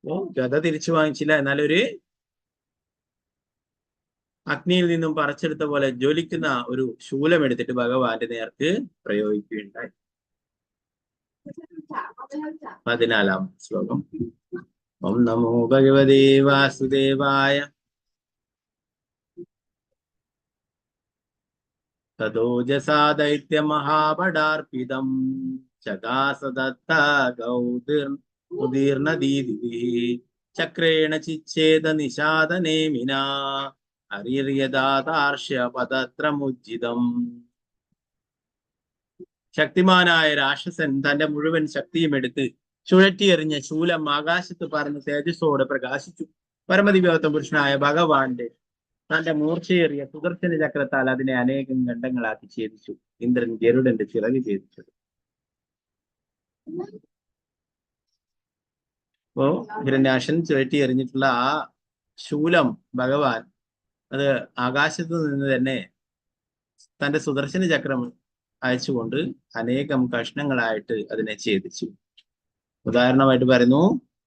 അപ്പോ ഗദ തിരിച്ചു വാങ്ങിച്ചില്ല, എന്നാലൊരു അഗ്നിയിൽ നിന്നും പറിച്ചെടുത്ത പോലെ ജ്വലിക്കുന്ന ഒരു ശൂലം എടുത്തിട്ട് ഭഗവാന്റെ നേർക്ക് പ്രയോഗിക്കുകയുണ്ടായി. 14ാമത്തെ ശ്ലോകം. ഓം നമോ ഭഗവതേ വാസുദേവായ തദോജസാ ദൈത്യമഹാബടാർപ്പിതം ചകാസദത്ത ഗൗദീർണദീദിഭിഃ ചക്രേണ ചിച്ഛേദ നിഷാദനേമിനാ അരിര്യദാതാർഷ്യപതത്രമുജ്ജിതം. ശക്തിമാനായ രാക്ഷസൻ തന്റെ മുഴുവൻ ശക്തിയും എടുത്ത് ചുഴറ്റിയെറിഞ്ഞ ശൂലം ആകാശത്ത് പറന്ന് തേജസ്സോടെ പ്രകാശിച്ചു. പരമദിവ്യോത്തമ പുരുഷനായ ഭഗവാന്റെ തന്റെ മൂർച്ചയേറിയ സുദർശന ചക്രത്താൽ അതിനെ അനേകം ഖണ്ഡങ്ങളാക്കി ഛേദിച്ചു. ഇന്ദ്രൻ ഗരുഡന്റെ ചിറക് ഛേദിച്ചത്. അപ്പോ ഹിരണ്യാക്ഷൻ ചുഴറ്റി എറിഞ്ഞിട്ടുള്ള ആ ശൂലം ഭഗവാൻ അത് ആകാശത്ത് നിന്ന് തന്നെ തന്റെ സുദർശന ചക്രം അയച്ചുകൊണ്ട് അനേകം കഷ്ണങ്ങളായിട്ട് അതിനെ ഛേദിച്ചു. ഉദാഹരണമായിട്ട് പറയുന്നു,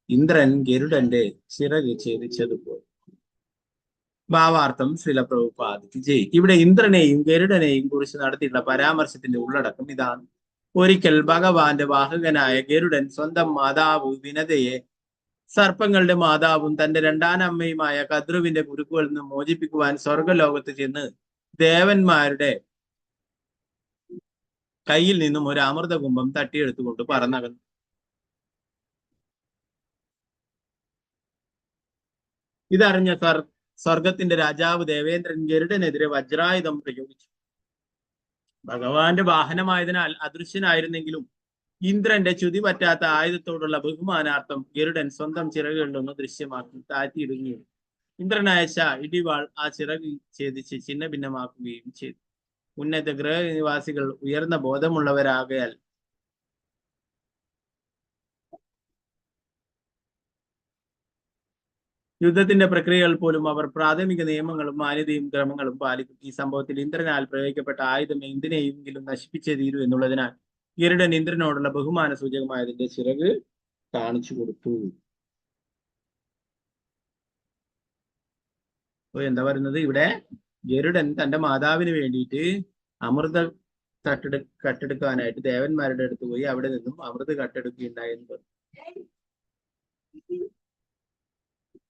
ഇന്ദ്രൻ ഗരുഡന്റെ ചിറക് ഛേദിച്ചതുപോലെ. ഭാവാർത്ഥം ശ്രീല പ്രഭുപാദിക്ക് ജയ്. ഇവിടെ ഇന്ദ്രനെയും ഗരുഡനെയും കുറിച്ച് നടത്തിയിട്ടുള്ള പരാമർശത്തിന്റെ ഉള്ളടക്കം ഇതാണ്. ഒരിക്കൽ ഭഗവാന്റെ വാഹകനായ ഗരുഡൻ സ്വന്തം മാതാവ് വിനതയെ സർപ്പങ്ങളുടെ മാതാവും തന്റെ രണ്ടാനമ്മയുമായ കദ്രുവിന്റെ കുരുക്കുകളിൽ നിന്ന് മോചിപ്പിക്കുവാൻ സ്വർഗലോകത്ത് ചെന്ന് ദേവന്മാരുടെ കയ്യിൽ നിന്നും ഒരു അമൃതകുംഭം തട്ടിയെടുത്തുകൊണ്ട് പറന്നകന്നു. ഇതറിഞ്ഞ സ്വർഗത്തിന്റെ രാജാവ് ദേവേന്ദ്രൻ ഗരുഡനെതിരെ വജ്രായുധം പ്രയോഗിച്ചു. ഭഗവാന്റെ വാഹനമായതിനാൽ അദൃശ്യനായിരുന്നെങ്കിലും ഇന്ദ്രന്റെ ചുതി പറ്റാത്ത ആയുധത്തോടുള്ള ബഹുമാനാർത്ഥം ഗരുഡൻ സ്വന്തം ചിറകുകളിലൊന്ന് ദൃശ്യമാക്കി താഴ്ത്തിയിടുകയും ഇന്ദ്രനയച്ച ഇടിവാൾ ആ ചിറക് ഛേദിച്ച് ചിന്ന ഭിന്നമാക്കുകയും ചെയ്തു. ഉന്നത ഗ്രഹനിവാസികൾ ഉയർന്ന ബോധമുള്ളവരാകയാൽ യുദ്ധത്തിന്റെ പ്രക്രിയകൾ പോലും അവർ പ്രാഥമിക നിയമങ്ങളും മാന്യതയും ക്രമങ്ങളും പാലിക്കും. ഈ സംഭവത്തിൽ ഇന്ദ്രനാൽ പ്രയോഗിക്കപ്പെട്ട ആയുധം എന്തിനെയെങ്കിലും നശിപ്പിച്ചേ തീരൂ എന്നുള്ളതിനാൽ ഗരുഡൻ ഇന്ദ്രനോടുള്ള ബഹുമാന സൂചകമായതിന്റെ ചിറക് കാണിച്ചു കൊടുത്തു. അപ്പൊ എന്താ പറയുന്നത്, ഇവിടെ ഗരുഡൻ തന്റെ മാതാവിന് വേണ്ടിയിട്ട് അമൃത കട്ടെടുക്കാനായിട്ട് ദേവന്മാരുടെ അടുത്ത് പോയി അവിടെ നിന്നും അമൃത് കട്ടെടുക്കുകയുണ്ടായി എന്ന് പറഞ്ഞു.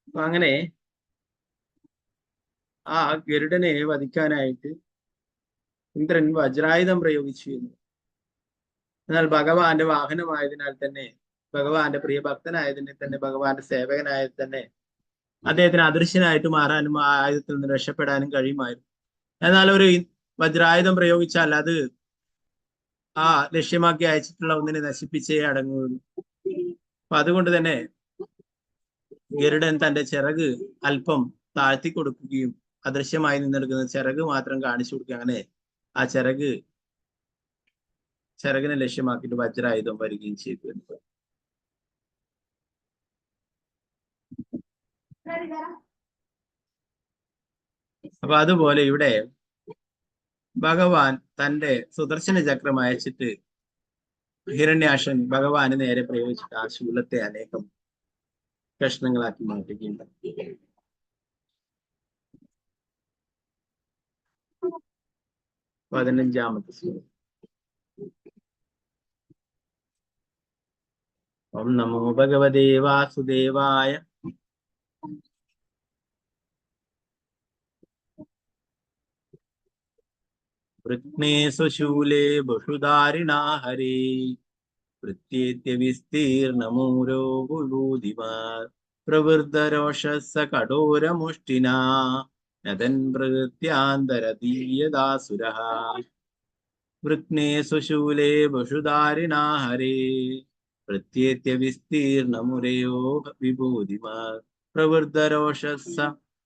അപ്പൊ അങ്ങനെ ആ ഗരുഡനെ വധിക്കാനായിട്ട് ഇന്ദ്രൻ വജ്രായുധം പ്രയോഗിച്ചു എന്ന്. എന്നാൽ ഭഗവാന്റെ വാഹനമായതിനാൽ തന്നെ, ഭഗവാന്റെ പ്രിയ ഭക്തനായതിനെ തന്നെ, ഭഗവാന്റെ സേവകനായത് തന്നെ അദ്ദേഹത്തിന് അദൃശ്യനായിട്ട് മാറാനും ആ ആയുധത്തിൽ നിന്ന് രക്ഷപ്പെടാനും കഴിയുമായിരുന്നു. എന്നാൽ ഒരു വജ്രായുധം പ്രയോഗിച്ചാൽ അത് ആ ലക്ഷ്യമാക്കി അയച്ചിട്ടുള്ള ഒന്നിനെ നശിപ്പിച്ചേ അടങ്ങുള്ളൂ. അപ്പൊ അതുകൊണ്ട് തന്നെ ഗരുഡൻ തന്റെ ചിറക് അല്പം താഴ്ത്തി കൊടുക്കുകയും അദൃശ്യമായി നിന്നെടുക്കുന്ന ചിറക് മാത്രം കാണിച്ചു കൊടുക്കുക. അങ്ങനെ ആ ചിറകിനെ ലക്ഷ്യമാക്കിയിട്ട് വജ്രായുധം വരികയും ചെയ്തു എന്ന്. അപ്പൊ അതുപോലെ ഇവിടെ ഭഗവാൻ തന്റെ സുദർശന ചക്രം അയച്ചിട്ട് ഹിരണ്യാക്ഷൻ ഭഗവാന് നേരെ പ്രയോഗിച്ചിട്ട് ആ ശൂലത്തെ അനേകം കഷ്ണങ്ങളാക്കി മാറ്റുകയുണ്ടായി. 15-ാമത്തെ ശ്ലോകം. ഓം നമോ ഭഗവതേ വാസുദേവായ. വൃത്നേഷു ശൂലേ ബഹുധാരിണാ ഹരേ വൃത്യേത്യ വിസ്തീർണമൂരോ ബുഭൂതിമാ പ്രവൃദ്ധരോഷസ്സ കഠോരമുഷ്ടിനാ നദൻ പ്രകൃത്യാന്തരതീയദാസുരഃ. വൃത്നേഷു ശൂലേ ബഹുധാരിണാ ഹരേ വൃത്യേത്യ വിസ്തീർണമുരയോ വിഭൂതിമാ പ്രവൃദ്ധരോഷസ്സ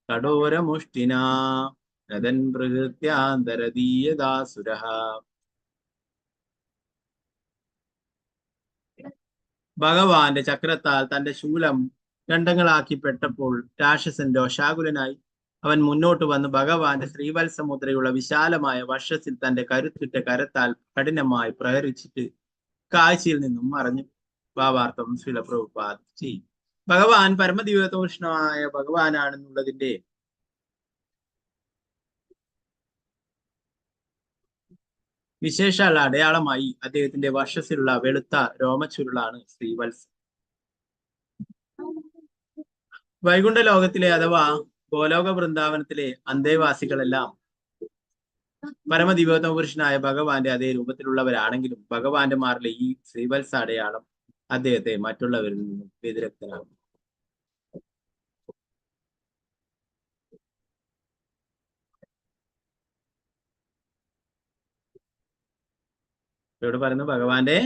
കഠോരമുഷ്ടിനാ നദൻ പ്രകൃത്യാന്തരതീയദാസുരഃ. ഭഗവാന്റെ ചക്രത്താൽ തന്റെ ശൂലം ഖണ്ഡങ്ങളാക്കിപ്പെട്ടപ്പോൾ രാക്ഷസൻ രോഷാകുലനായി. അവൻ മുന്നോട്ട് വന്ന് ഭഗവാന്റെ ശ്രീവത്സമുദ്രയുള്ള വിശാലമായ വക്ഷത്തിൽ തന്റെ കരുത്തിട്ട കരത്താൽ കഠിനമായി പ്രഹരിച്ചിട്ട് കാഴ്ചയിൽ നിന്നും മറഞ്ഞു. ഭാവാർത്ഥം ശ്രീല പ്രഭുപാദ് ചെയ്യും. ഭഗവാൻ പരമദിവ്യതോഷ്ണമായ ഭഗവാനാണെന്നുള്ളതിന്റെ വിശേഷാൽ അടയാളമായി അദ്ദേഹത്തിന്റെ വക്ഷസിലുള്ള വെളുത്ത രോമച്ചുരുളാണ് ശ്രീവത്സം. വൈകുണ്ഠ ലോകത്തിലെ അഥവാ ഗോലോക വൃന്ദാവനത്തിലെ അന്തേവാസികളെല്ലാം പരമദിവ്യോത്തമ പുരുഷനായ ഭഗവാന്റെ അതേ രൂപത്തിലുള്ളവരാണെങ്കിലും ഭഗവാന്റെ മാറിലെ ഈ ശ്രീവത്സ അടയാളം അദ്ദേഹത്തെ മറ്റുള്ളവരിൽ നിന്നും വ്യതിരക്തനാകും. ഇവിടെ പറയുന്നത് ഭഗവാന്റെ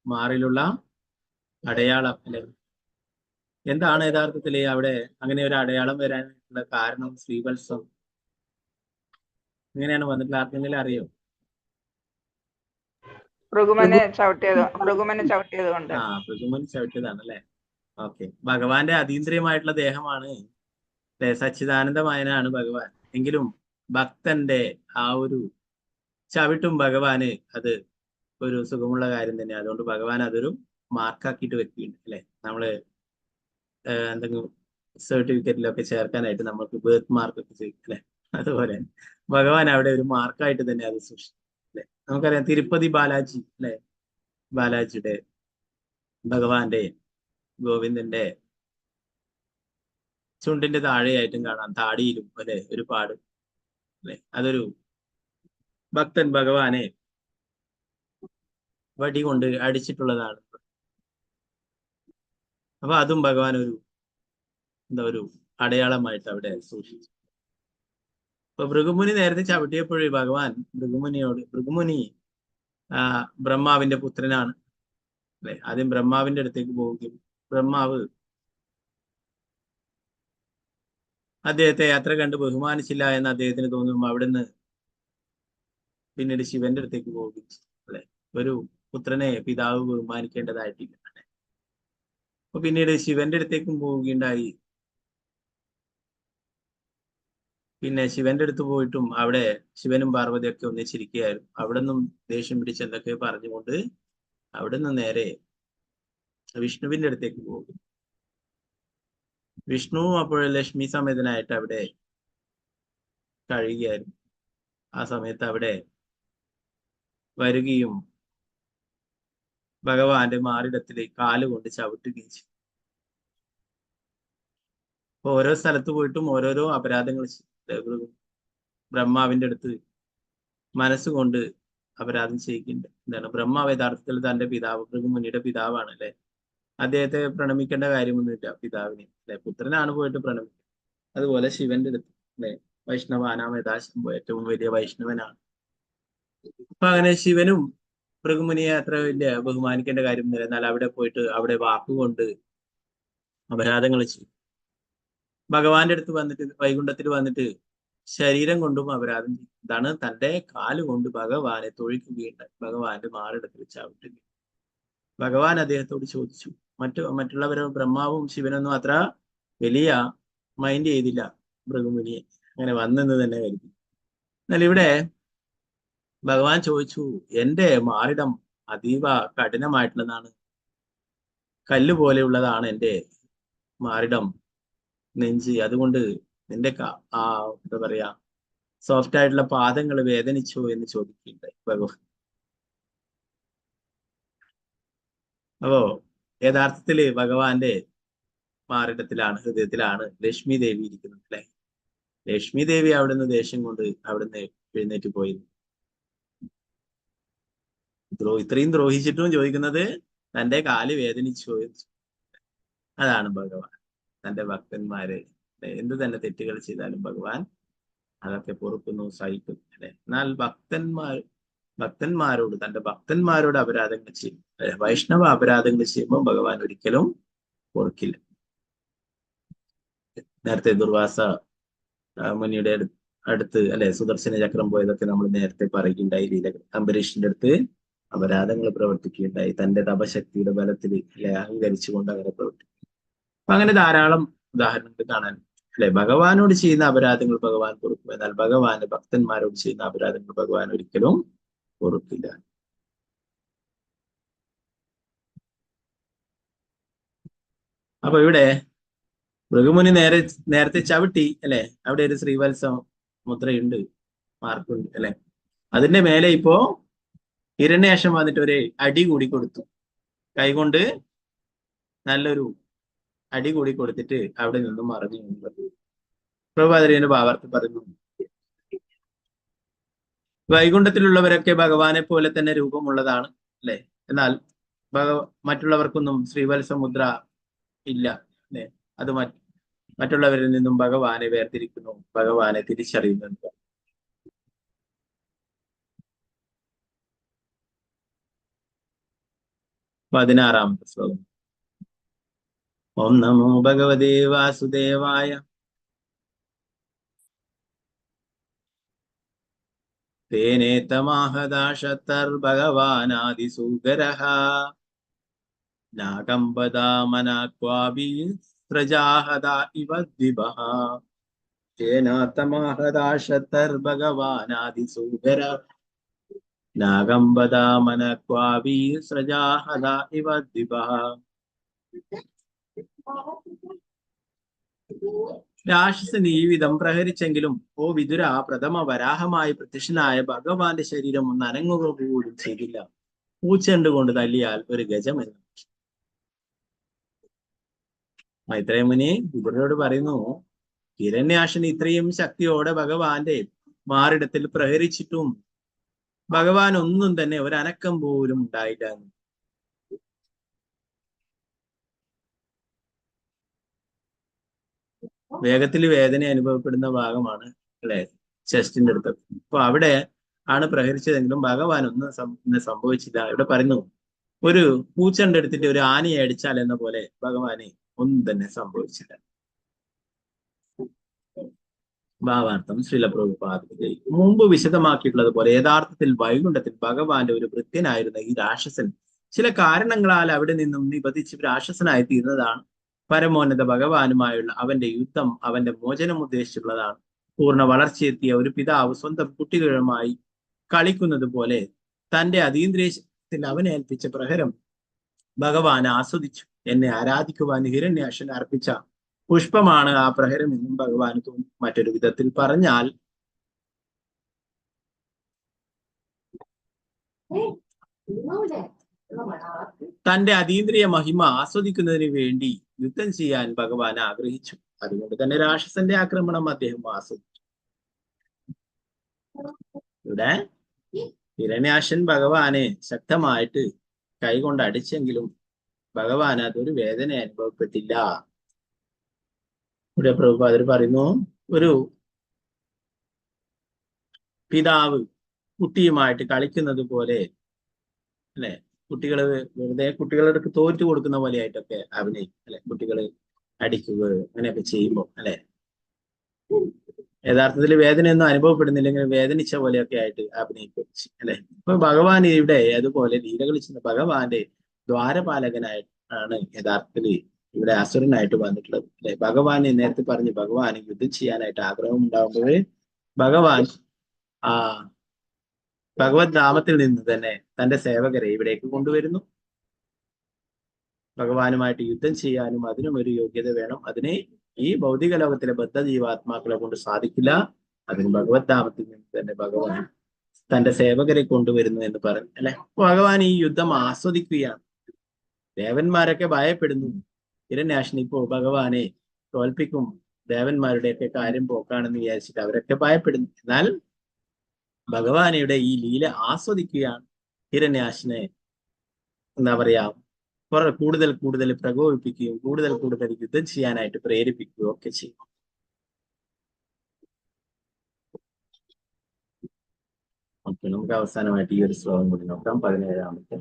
മാറിലുള്ള അടയാളം അല്ലെ. എന്താണ് യഥാർത്ഥത്തിൽ അവിടെ അങ്ങനെ ഒരു അടയാളം വരാനുള്ള കാരണം? ശ്രീവത്സം ഇങ്ങനെയാണ് വന്നിട്ടുള്ള ആർക്കെങ്കിലും അറിയോ? ഭൃഗുമനെ ചവിട്ടിയത് കൊണ്ട്. ആ, ഭൃഗുമൻ ചവിട്ടിയതാണ് അല്ലെ. ഓക്കെ. ഭഗവാന്റെ അതീന്ദ്രിയമായിട്ടുള്ള ദേഹമാണ്, സച്ചിദാനന്ദമയനാണ് ഭഗവാൻ. എങ്കിലും ഭക്തന്റെ ആ ഒരു ചവിട്ടും ഭഗവാന് അത് ഒരു സുഖമുള്ള കാര്യം തന്നെയാണ്. അതുകൊണ്ട് ഭഗവാൻ അതൊരു മാർക്കാക്കിയിട്ട് വെക്കുകയുണ്ട് അല്ലെ. നമ്മള് എന്തെങ്കിലും സർട്ടിഫിക്കറ്റിലൊക്കെ ചേർക്കാനായിട്ട് നമുക്ക് ബർത്ത് മാർക്കൊക്കെ ചെയ്യും അല്ലെ. അതുപോലെ ഭഗവാൻ അവിടെ ഒരു മാർക്കായിട്ട് തന്നെ അത് സൃഷ്ടിച്ചു അല്ലെ. നമുക്കറിയാം തിരുപ്പതി ബാലാജി അല്ലെ, ബാലാജിയുടെ ഭഗവാന്റെ ഗോവിന്ദന്റെ ചുണ്ടിന്റെ താഴെയായിട്ടും കാണാം, താടിയിലും അല്ലെ ഒരു പാട് അല്ലെ. അതൊരു ഭക്തൻ ഭഗവാനെ വടി കൊണ്ട് അടിച്ചിട്ടുള്ളതാണ്. അപ്പൊ അതും ഭഗവാൻ ഒരു അടയാളമായിട്ട് അവിടെ സൂക്ഷിച്ചു. അപ്പൊ ഭൃഗുമുനി നേരത്തെ ചവിട്ടിയപ്പോഴേ ഭഗവാൻ ഭൃഗുമുനി ബ്രഹ്മാവിന്റെ പുത്രനാണ് അല്ലെ. ആദ്യം ബ്രഹ്മാവിന്റെ അടുത്തേക്ക് പോവുകയും ബ്രഹ്മാവ് അദ്ദേഹത്തെ അത്ര കണ്ട് ബഹുമാനിച്ചില്ല എന്ന് അദ്ദേഹത്തിന് തോന്നുമ്പോൾ അവിടുന്ന് പിന്നീട് ശിവന്റെ അടുത്തേക്ക് പോവുകയും അല്ലെ. ഒരു പുത്രനെ പിതാവ് ബഹുമാനിക്കേണ്ടതായിട്ടില്ല. അപ്പൊ പിന്നീട് ശിവന്റെ അടുത്തേക്കും പോവുകയുണ്ടായി. പിന്നെ ശിവന്റെ അടുത്ത് പോയിട്ടും അവിടെ ശിവനും പാർവതിയൊക്കെ ഒന്നിച്ചിരിക്കുകയായിരുന്നു. അവിടെ നിന്നും ദേഷ്യം പിടിച്ച് എന്തൊക്കെ പറഞ്ഞുകൊണ്ട് അവിടെ നിന്ന് നേരെ വിഷ്ണുവിന്റെ അടുത്തേക്ക് പോകും. വിഷ്ണുവും അപ്പോൾ ലക്ഷ്മി സമേതനായിട്ട് അവിടെ കഴിയുകയായിരുന്നു. ആ സമയത്ത് അവിടെ വരികയും ഭഗവാന്റെ മാറിടത്തിലേക്ക് കാലുകൊണ്ട് ചവിട്ടുകയും ചെയ്തു. അപ്പൊ ഓരോ സ്ഥലത്ത് പോയിട്ടും ഓരോരോ അപരാധങ്ങൾ ബ്രഹ്മാവിന്റെ അടുത്ത് മനസ്സുകൊണ്ട് അപരാധം ചെയ്യിക്കുന്നുണ്ട്. എന്താണ് ബ്രഹ്മാവ് യഥാർത്ഥത്തിൽ തന്റെ പിതാവ് ഭൃഗുമുനിയുടെ പിതാവാണ് അല്ലെ. അദ്ദേഹത്തെ പ്രണമിക്കേണ്ട കാര്യമൊന്നുമില്ല പിതാവിനെ അല്ലെ. പുത്രനാണ് പോയിട്ട് പ്രണമിക്കുക. അതുപോലെ ശിവന്റെ അടുത്ത് അല്ലെ, വൈഷ്ണവാനാം യഥാശംഭോ, ഏറ്റവും വലിയ വൈഷ്ണവനാണ്. അപ്പൊ അങ്ങനെ ശിവനും ഭൃഗുമുനിയെ അത്ര വലിയ ബഹുമാനിക്കേണ്ട കാര്യമൊന്നുമില്ല. എന്നാൽ അവിടെ പോയിട്ട് അവിടെ വാക്കുകൊണ്ട് അപരാധങ്ങൾ ചെയ്യും. ഭഗവാന്റെ അടുത്ത് വന്നിട്ട് വൈകുണ്ഠത്തിൽ വന്നിട്ട് ശരീരം കൊണ്ടും അപരാധം ചെയ്യും. ഇതാണ് തന്റെ കാലുകൊണ്ട് ഭഗവാനെ തൊഴിക്കുകയുണ്ടായി. ഭഗവാന്റെ മാറിടത്തിൽ ചവിട്ടുക. ഭഗവാൻ അദ്ദേഹത്തോട് ചോദിച്ചു. മറ്റുള്ളവർ ബ്രഹ്മാവും ശിവനൊന്നും അത്ര വലിയ മൈൻഡ് ചെയ്തില്ല ഭൃഗുമുനിയെ, അങ്ങനെ വന്നെന്ന് തന്നെ കരുതി. എന്നാൽ ഇവിടെ ഭഗവാൻ ചോദിച്ചു, എന്റെ മാറിടം അതീവ കഠിനമായിട്ടുള്ളതാണ്, കല്ല് പോലെയുള്ളതാണ് എന്റെ മാറിടം, നെഞ്ച്. അതുകൊണ്ട് നിന്റെ എന്താ പറയാ സോഫ്റ്റ് ആയിട്ടുള്ള പാദങ്ങൾ വേദനിച്ചോ എന്ന് ചോദിക്കുകയുണ്ടായി ഭഗവാൻ. അപ്പോ യഥാർത്ഥത്തില് ഭഗവാന്റെ മാറിടത്തിലാണ്, ഹൃദയത്തിലാണ് ലക്ഷ്മി ദേവി ഇരിക്കുന്നത് അല്ലെ. ലക്ഷ്മി ദേവി അവിടുന്ന് ദേഷ്യം കൊണ്ട് അവിടുന്ന് എഴുന്നേറ്റ് പോയി. ഇത്രയും ദ്രോഹിച്ചിട്ടും ചോദിക്കുന്നത് തന്റെ കാല് വേദനിച്ചോ എന്ന്. അതാണ് ഭഗവാൻ. തന്റെ ഭക്തന്മാരെ എന്ത് തന്നെ തെറ്റുകൾ ചെയ്താലും ഭഗവാൻ അതൊക്കെ പൊറുക്കുന്നു, സഹിക്കുന്നു അല്ലെ. എന്നാൽ ഭക്തന്മാരോട് തന്റെ ഭക്തന്മാരോട് അപരാധങ്ങൾ ചെയ്യും, വൈഷ്ണവ അപരാധങ്ങൾ ചെയ്യുമ്പോൾ ഭഗവാൻ ഒരിക്കലും പൊറുക്കില്ല. നേരത്തെ ദുർവാസ മുനിയുടെ അടുത്ത് അല്ലെ സുദർശന ചക്രം പോയതൊക്കെ നമ്മൾ നേരത്തെ പറയുകയുണ്ടായി. അംബരീഷിന്റെ അടുത്ത് അപരാധങ്ങൾ പ്രവർത്തിക്കുകയുണ്ടായി, തന്റെ തപശക്തിയുടെ ബലത്തിൽ അല്ലെ അഹങ്കരിച്ചുകൊണ്ട് അങ്ങനെ പ്രവർത്തിക്കും. അപ്പൊ അങ്ങനെ ധാരാളം ഉദാഹരണങ്ങൾ കാണാൻ അല്ലെ. ഭഗവാനോട് ചെയ്യുന്ന അപരാധങ്ങൾ ഭഗവാൻ പൊറുക്കും, എന്നാൽ ഭഗവാന്റെ ഭക്തന്മാരോട് ചെയ്യുന്ന അപരാധങ്ങൾ ഭഗവാൻ ഒരിക്കലും പൊറുക്കില്ല. അപ്പൊ ഇവിടെ ഭൃഗുമുനി നേരത്തെ ചവിട്ടി അല്ലെ. അവിടെ ഒരു ശ്രീവത്സ മുദ്രയുണ്ട്, മാർക്കുണ്ട് അല്ലെ. അതിന്റെ മേലെ ഇപ്പോ ഹിരണ്യാക്ഷൻ വന്നിട്ട് ഒരു അടി കൂടി കൊടുത്തു. കൈകൊണ്ട് നല്ലൊരു അടി കൂടി കൊടുത്തിട്ട് അവിടെ നിന്നും മറഞ്ഞു നിന്നു. പ്രഭാതരീന്റെ ഭാവാർത്ഥം പറഞ്ഞു, വൈകുണ്ഠത്തിലുള്ളവരൊക്കെ ഭഗവാനെ പോലെ തന്നെ രൂപമുള്ളതാണ് അല്ലെ. എന്നാൽ മറ്റുള്ളവർക്കൊന്നും ശ്രീവത്സ മുദ്ര ഇല്ല അല്ലെ. അത് മറ്റുള്ളവരിൽ നിന്നും ഭഗവാനെ വേർതിരിക്കുന്നു, ഭഗവാനെ തിരിച്ചറിയുന്നു. 16ാമത്തെ ശ്ലോകം. ഓം നമോ ഭഗവതേ വാസുദേവായ. തേനേതമാഹദാശതർഭഗവാനാദിസൂകരഃ നാഗംബദാമനാക്വാഭി സ്രജാഹദാ ഇവ ദ്വിഭഃ. തേനേതമാഹദാശതർഭഗവാനാദിസൂകരഃ നാഗംബദാമനാക്വാഭി സ്രജാഹദാ ഇവ ദ്വിഭഃ. രാക്ഷസൻ ഈ വിധം പ്രഹരിച്ചെങ്കിലും ഓ വിതുര, പ്രഥമ വരാഹമായി പ്രത്യക്ഷനായ ഭഗവാന്റെ ശരീരം ഒന്ന് അനങ്ങുക പോലും ചെയ്തില്ല. പൂച്ചെണ്ട് കൊണ്ട് തല്ലിയാൽ ഒരു ഗജമെന്ന്. മൈത്രേയ മുനി വിതുരനോട് പറയുന്നു, ഹിരണ്യാക്ഷൻ ഇത്രയും ശക്തിയോടെ ഭഗവാന്റെ മാറിടത്തിൽ പ്രഹരിച്ചിട്ടും ഭഗവാൻ ഒന്നും തന്നെ ഒരനക്കം പോലും ഉണ്ടായില്ല. വേഗത്തിൽ വേദന അനുഭവപ്പെടുന്ന ഭാഗമാണ് അല്ലെ, ചെസ്റ്റിന്റെ അടുത്ത്. അപ്പൊ അവിടെ ആണ് പ്രഹരിച്ചതെങ്കിലും ഭഗവാൻ ഒന്നും സംഭവിച്ചില്ല. ഇവിടെ പറയുന്നു, ഒരു പൂച്ചണ്ട് എടുത്തിട്ട് ഒരു ആനയെ അടിച്ചാൽ എന്ന പോലെ ഭഗവാനെ ഒന്നും തന്നെ സംഭവിച്ചില്ല. ഭാവാർത്ഥം ശ്രീല പ്രഭുപാദ മുമ്പ് വിശദമാക്കിയിട്ടുള്ളത് പോലെ യഥാർത്ഥത്തിൽ വൈകുണ്ഠത്തിൽ ഭഗവാന്റെ ഒരു ഭൃത്യനായിരുന്ന ഈ രാക്ഷസൻ ചില കാരണങ്ങളാൽ അവിടെ നിന്നും നിബന്ധിച്ച് രാക്ഷസനായി തീർന്നതാണ്. പരമോന്നത ഭഗവാനുമായുള്ള അവന്റെ യുദ്ധം അവന്റെ മോചനം ഉദ്ദേശിച്ചുള്ളതാണ്. പൂർണ്ണ വളർച്ചയെത്തിയ ഒരു പിതാവ് സ്വന്തം കുട്ടികളുമായി കളിക്കുന്നത് പോലെ തന്റെ അതീന്ദ്രിയത്തിൽ അവനെ ഏൽപ്പിച്ച പ്രഹരം ഭഗവാൻ ആസ്വദിച്ചു. എന്നെ ആരാധിക്കുവാൻ ഹിരണ്യാക്ഷൻ അർപ്പിച്ച പുഷ്പമാണ് ആ പ്രഹരം എന്നും ഭഗവാന് തോന്നി. മറ്റൊരു വിധത്തിൽ പറഞ്ഞാൽ തന്റെ അതീന്ദ്രിയ മഹിമ ആസ്വദിക്കുന്നതിന് വേണ്ടി യുദ്ധം ചെയ്യാൻ ഭഗവാൻ ആഗ്രഹിച്ചു. അതുകൊണ്ട് തന്നെ രാക്ഷസന്റെ ആക്രമണം അദ്ദേഹം ആസ്വദിച്ചു. ഇവിടെ ഹിരണ്യാക്ഷൻ ഭഗവാനെ ശക്തമായിട്ട് കൈകൊണ്ട് അടിച്ചെങ്കിലും ഭഗവാൻ അതൊരു വേദന അനുഭവപ്പെട്ടില്ല. ഇവിടെ പ്രഭുപാദർ പറയുന്നു, ഒരു പിതാവ് കുട്ടിയുമായിട്ട് കളിക്കുന്നത് പോലെ അല്ലെ, വെറുതെ കുട്ടികളുടെ തോറ്റു കൊടുക്കുന്ന പോലെയായിട്ടൊക്കെ അഭിനയിക്കും അല്ലെ, കുട്ടികള് അടിക്കുക അങ്ങനെയൊക്കെ ചെയ്യുമ്പോൾ അല്ലെ, യഥാർത്ഥത്തിൽ വേദനയൊന്നും അനുഭവപ്പെടുന്നില്ലെങ്കിൽ വേദനിച്ച പോലെയൊക്കെ ആയിട്ട് അഭിനയിക്കും അല്ലെ. അപ്പൊ ഭഗവാൻ ഇവിടെ അതുപോലെ ലീലകൾ ചെയ്യുന്ന ഭഗവാന്റെ ദ്വാരപാലകനായിട്ടാണ് യഥാർത്ഥത്തിൽ ഇവിടെ അസുരനായിട്ട് വന്നിട്ടുള്ളത് അല്ലെ. ഭഗവാനെ നേരത്തെ പറഞ്ഞു, ഭഗവാന് യുദ്ധം ചെയ്യാനായിട്ട് ആഗ്രഹം ഉണ്ടാകുമ്പോൾ ഭഗവാൻ ഭഗവത് ധാമത്തിൽ നിന്ന് തന്നെ തന്റെ സേവകരെ ഇവിടേക്ക് കൊണ്ടുവരുന്നു. ഭഗവാനുമായിട്ട് യുദ്ധം ചെയ്യാനും അതിനും ഒരു യോഗ്യത വേണം. അതിനെ ഈ ഭൗതിക ലോകത്തിലെ ബദ്ധജീവാത്മാക്കളെ കൊണ്ട് സാധിക്കില്ല. അതിന് ഭഗവത് ധാമത്തിൽ നിന്ന് തന്നെ ഭഗവാൻ തന്റെ സേവകരെ കൊണ്ടുവരുന്നു എന്ന് പറഞ്ഞു അല്ലെ. ഭഗവാൻ ഈ യുദ്ധം ആസ്വദിക്കുകയാണ്. ദേവന്മാരൊക്കെ ഭയപ്പെടുന്നു. ഹിരണ്യാക്ഷൻ ഇപ്പോൾ ഭഗവാനെ തോൽപ്പിക്കും, ദേവന്മാരുടെയൊക്കെ കാര്യം പോക്കാണെന്ന് വിചാരിച്ചിട്ട് അവരൊക്കെ ഭയപ്പെടുന്നു. എന്നാൽ ഭഗവാനയുടെ ഈ ലീല ആസ്വദിക്കുകയാണ്. ഹിരണ്യാക്ഷിനെ എന്താ പറയാ, കൂടുതൽ കൂടുതൽ പ്രകോപിപ്പിക്കുകയും കൂടുതൽ കൂടുതൽ യുദ്ധം ചെയ്യാനായിട്ട് പ്രേരിപ്പിക്കുകയും ഒക്കെ ചെയ്യും. ഓക്കെ, നമുക്ക് അവസാനമായിട്ട് ഈ ഒരു ശ്ലോകം കൂടി നോക്കാം. 17-ാമത്തെ.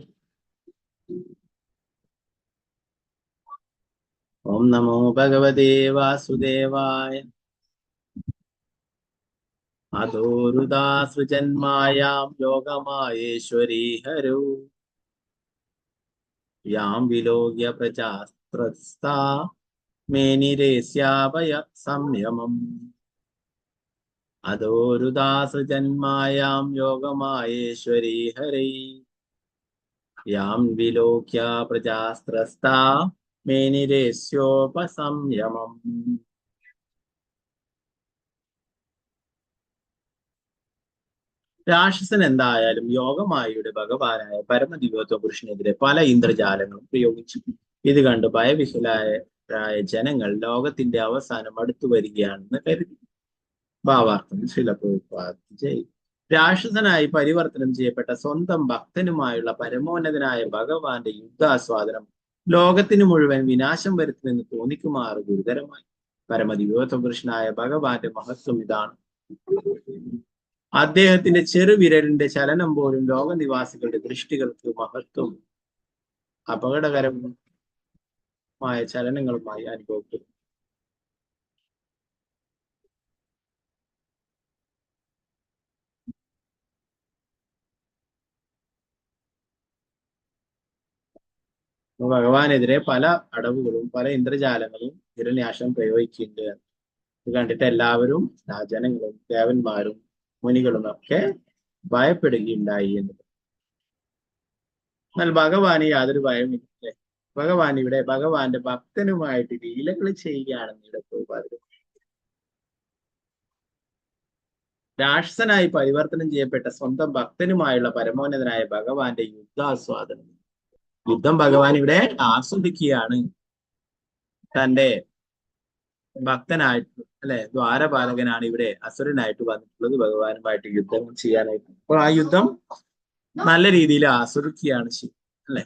ഓം നമോ ഭഗവതേ വാസുദേവായ. അധോരുദാസൃജന്മായാം യോഗമായേശ്വരീ ഹരോ യാം വിലോക്യ പ്രജാസ്ത്രസ്താ മേനിരേസ്യാപയ സംയമം. അധോരുദാസൃജന്മായാം യോഗമായേശ്വരീ ഹരൈ യാം വിലോക്യ പ്രജാസ്ത്രസ്താ മേനിരേസ്യോപസംയമം. രാക്ഷസൻ എന്തായാലും യോഗമായയുടെ ഭഗവാനായ പരമദിവ്യത്വ പുരുഷനെതിരെ പല ഇന്ദ്രജാലങ്ങളും പ്രയോഗിച്ചു. ഇത് കണ്ട് ഭയവിഹുലായ ജനങ്ങൾ ലോകത്തിന്റെ അവസാനം അടുത്തു വരികയാണെന്ന് കരുതി. ഭാവാർത്ഥം ശ്രീല പ്രഭുപാദ ജയ്. രാക്ഷസനായി പരിവർത്തനം ചെയ്യപ്പെട്ട സ്വന്തം ഭക്തനുമായുള്ള പരമോന്നതനായ ഭഗവാന്റെ യുദ്ധാസ്വാദനം ലോകത്തിന് മുഴുവൻ വിനാശം വരുത്തുമെന്ന് തോന്നിക്കുമാറ് ഗുരുതരമായി. പരമദിവ്യത്വ പുരുഷനായ ഭഗവാന്റെ മഹത്വം ഇതാണ്. അദ്ദേഹത്തിന്റെ ചെറുവിരലിന്റെ ചലനം പോലും ലോകനിവാസികളുടെ ദൃഷ്ടികൾക്ക് മഹത്വം അപകടകരമായ ചലനങ്ങളുമായി അനുഭവപ്പെടും. ഭഗവാനെതിരെ പല അടവുകളും പല ഇന്ദ്രജാലങ്ങളും ഹിരണ്യാക്ഷൻ പ്രയോഗിക്കുന്നുണ്ട്. ഇത് കണ്ടിട്ട് എല്ലാവരും, ജനങ്ങളും ദേവന്മാരും മുനികളും ഒക്കെ ഭയപ്പെടുകയുണ്ടായി എന്നത്. എന്നാൽ ഭഗവാന് യാതൊരു ഭയമില്ല. ഭഗവാൻ ഇവിടെ ഭഗവാന്റെ ഭക്തനുമായിട്ട് ലീലകൾ ചെയ്യുകയാണെന്ന് ഇവിടെ പ്രഭുപാദർ. രാക്ഷസനായി പരിവർത്തനം ചെയ്യപ്പെട്ട സ്വന്തം ഭക്തനുമായുള്ള പരമോന്നതനായ ഭഗവാന്റെ യുദ്ധാസ്വാദനം. യുദ്ധം ഭഗവാൻ ഇവിടെ ആസ്വദിക്കുകയാണ്. തന്റെ ഭക്തനായിട്ട് അല്ലെ, ദ്വാരപാലകനാണ് ഇവിടെ അസുരനായിട്ട് വന്നിട്ടുള്ളത് ഭഗവാനുമായിട്ട് യുദ്ധം ചെയ്യാനായിട്ട്. അപ്പൊ ആ യുദ്ധം നല്ല രീതിയിൽ ആസ്വദിക്കുകയാണ് ചെയ്യുന്നത് അല്ലെ.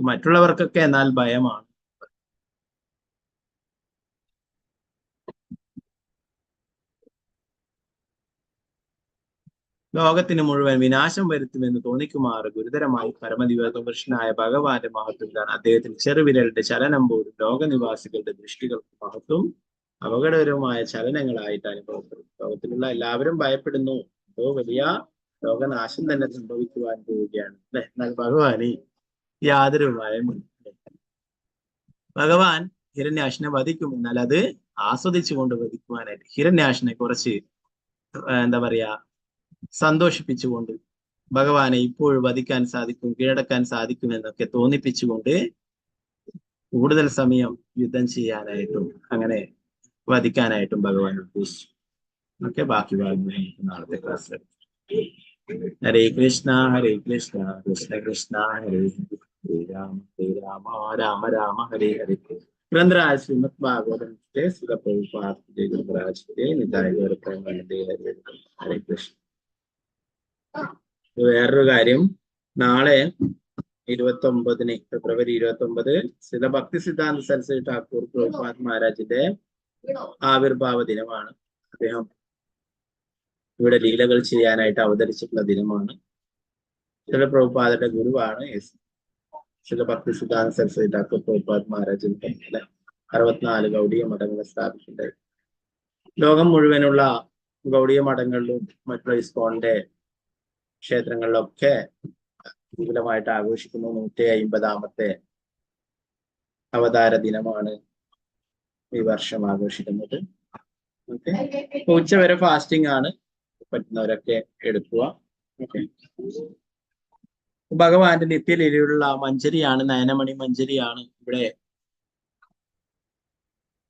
മറ്റുള്ളവർക്കൊക്കെ എന്നാൽ ഭയമാണ്. ലോകത്തിന് മുഴുവൻ വിനാശം വരുത്തുമെന്ന് തോന്നിക്കുമാറ് ഗുരുതരമായി പരമദിവ്യത്വ പുരുഷനായ ഭഗവാന്റെ മഹത്വം ഇതാണ്. അദ്ദേഹത്തിന് ചെറുവിരലിന്റെ ചലനം പോലും ലോകനിവാസികളുടെ ദൃഷ്ടികൾക്ക് മഹത്വം അപകടകരമായ ചലനങ്ങളായിട്ട് അനുഭവപ്പെടും. ലോകത്തിലുള്ള എല്ലാവരും ഭയപ്പെടുന്നു. എന്തോ വലിയ ലോകനാശം തന്നെ സംഭവിക്കുവാൻ പോവുകയാണ് അല്ലെ. എന്നാൽ ഭഗവാന് യാതൊരു ഭയമില്ല. ഭഗവാൻ ഹിരണ്യാക്ഷിനെ വധിക്കും. എന്നാൽ അത് ആസ്വദിച്ചുകൊണ്ട് വധിക്കുവാനായിട്ട് ഹിരണ്യാക്ഷിനെ കുറച്ച് എന്താ പറയാ സന്തോഷിപ്പിച്ചുകൊണ്ട് ഭഗവാനെ ഇപ്പോഴും വധിക്കാൻ സാധിക്കും, കീഴടക്കാൻ സാധിക്കും എന്നൊക്കെ തോന്നിപ്പിച്ചുകൊണ്ട് കൂടുതൽ സമയം യുദ്ധം ചെയ്യാനായിട്ടും അങ്ങനെ വധിക്കാനായിട്ടും ഭഗവാൻ ഉദ്ദേശിച്ചു. ഒക്കെ ബാക്കി ഭാഗങ്ങൾ നാളത്തെ ക്ലാസ്സിൽ ഹരേ കൃഷ്ണ കൃഷ്ണ കൃഷ്ണ ഹരേ ഹരേ രാമ രാമ രാമ ഹരേ ഹരേ. ഗ്രന്ഥരാജ ശ്രീമദ് ഭാഗവതം ഹരേ കൃഷ്ണ. വേറൊരു കാര്യം, നാളെ 29 ഫെബ്രുവരി 29 ശ്രീല ഭക്തി സിദ്ധാന്ത സരസ്വതി ഠാക്കൂർ പ്രഭുപാദ് മഹാരാജിന്റെ ആവിർഭാവ ദിനമാണ്. അദ്ദേഹം ഇവിടെ ലീലകൾ ചെയ്യാനായിട്ട് അവതരിച്ചിട്ടുള്ള ദിനമാണ്. ശ്രീല പ്രഭുപാദയുടെ ഗുരുവാണ് ശ്രീല ഭക്തി സിദ്ധാന്ത സരസ്വതി ഠാക്കൂർ പ്രഭുപാദ് മഹാരാജിന്റെ 64 ഗൗഡീയ മഠങ്ങളെ സ്ഥാപിച്ചിട്ടുണ്ട്. ലോകം മുഴുവനുള്ള ഗൗഡീയ മഠങ്ങളിലും മറ്റുള്ള ഇസ്കോണിന്റെ ക്ഷേത്രങ്ങളിലൊക്കെ വിപുലമായിട്ട് ആഘോഷിക്കുന്നു. 150ാമത്തെ അവതാര ദിനമാണ് ഈ വർഷം ആഘോഷിക്കുന്നത്. ഓക്കെ, ഉച്ചവരെ ഫാസ്റ്റിംഗ് ആണ്, പറ്റുന്നവരൊക്കെ എടുക്കുക. ഓക്കെ, ഭഗവാന്റെ നിത്യലീലയിലുള്ള മഞ്ജരിയാണ്, നയനമണി മഞ്ജരിയാണ് ഇവിടെ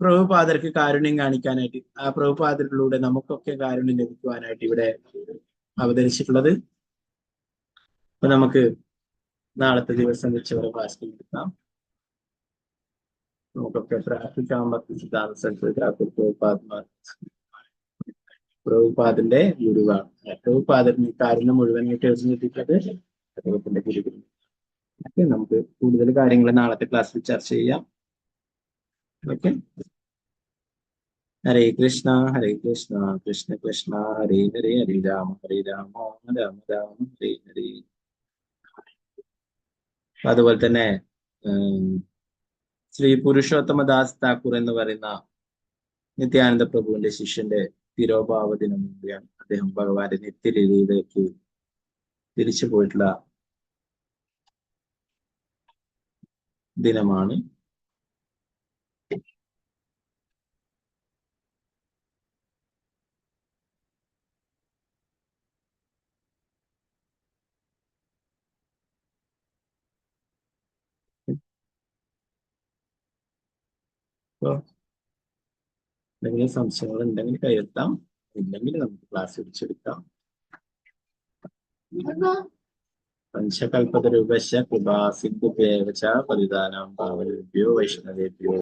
പ്രഭുപാദർക്ക് കാരുണ്യം കാണിക്കാനായിട്ട്, ആ പ്രഭുപാദരിലൂടെ നമുക്കൊക്കെ കാരുണ്യം ലഭിക്കുവാനായിട്ട് ഇവിടെ അവതരിച്ചിട്ടുള്ളത്. അപ്പൊ നമുക്ക് നാളത്തെ ദിവസം ഉച്ചവരെ ഫാസ്റ്റിംഗ് എടുക്കാം. നമുക്കൊക്കെ പ്രാർത്ഥിക്കാം. ഭക്തി സിദ്ധാന്ത സരസ്വതി ഠാക്കൂർ പ്രഭുപാദിന്റെ ഗുരുവാണ്. പ്രഭുപാദന് കാരുണ്യം മുഴുവനായിട്ട് എഴുതിയിട്ടുള്ളത് അദ്ദേഹത്തിന്റെ ഗുരു. നമുക്ക് കൂടുതൽ കാര്യങ്ങൾ നാളത്തെ ക്ലാസ്സിൽ ചർച്ച ചെയ്യാം. ഓക്കെ, ഹരേ കൃഷ്ണ കൃഷ്ണ കൃഷ്ണ ഹരേ ഹരേ, ഹരേ രാമ രാമ രാമ ഹരേ ഹരേ. അതുപോലെ തന്നെ ശ്രീ പുരുഷോത്തമദാസ് താക്കൂർ എന്ന് പറയുന്ന നിത്യാനന്ദ പ്രഭുവിന്റെ ശിഷ്യന്റെ തിരോഭാവ ദിനം കൂടിയാണ്. അദ്ദേഹം ഭഗവാന്റെ നിത്യലീലയിലേക്ക് തിരിച്ചു പോയിട്ടുള്ള ദിനമാണ്. എന്തെങ്കിലും സംശയങ്ങൾ ഉണ്ടെങ്കിൽ കയർത്താം, ഇല്ലെങ്കിൽ നമുക്ക് ക്ലാസ് പിടിച്ചെടുക്കാം. പഞ്ചകൽപതരൂപശ്ച കൃപാ സിന്ധുഭ്യേവ ച പതിതാനാം പാവനേഭ്യോ വൈഷ്ണവേഭ്യോ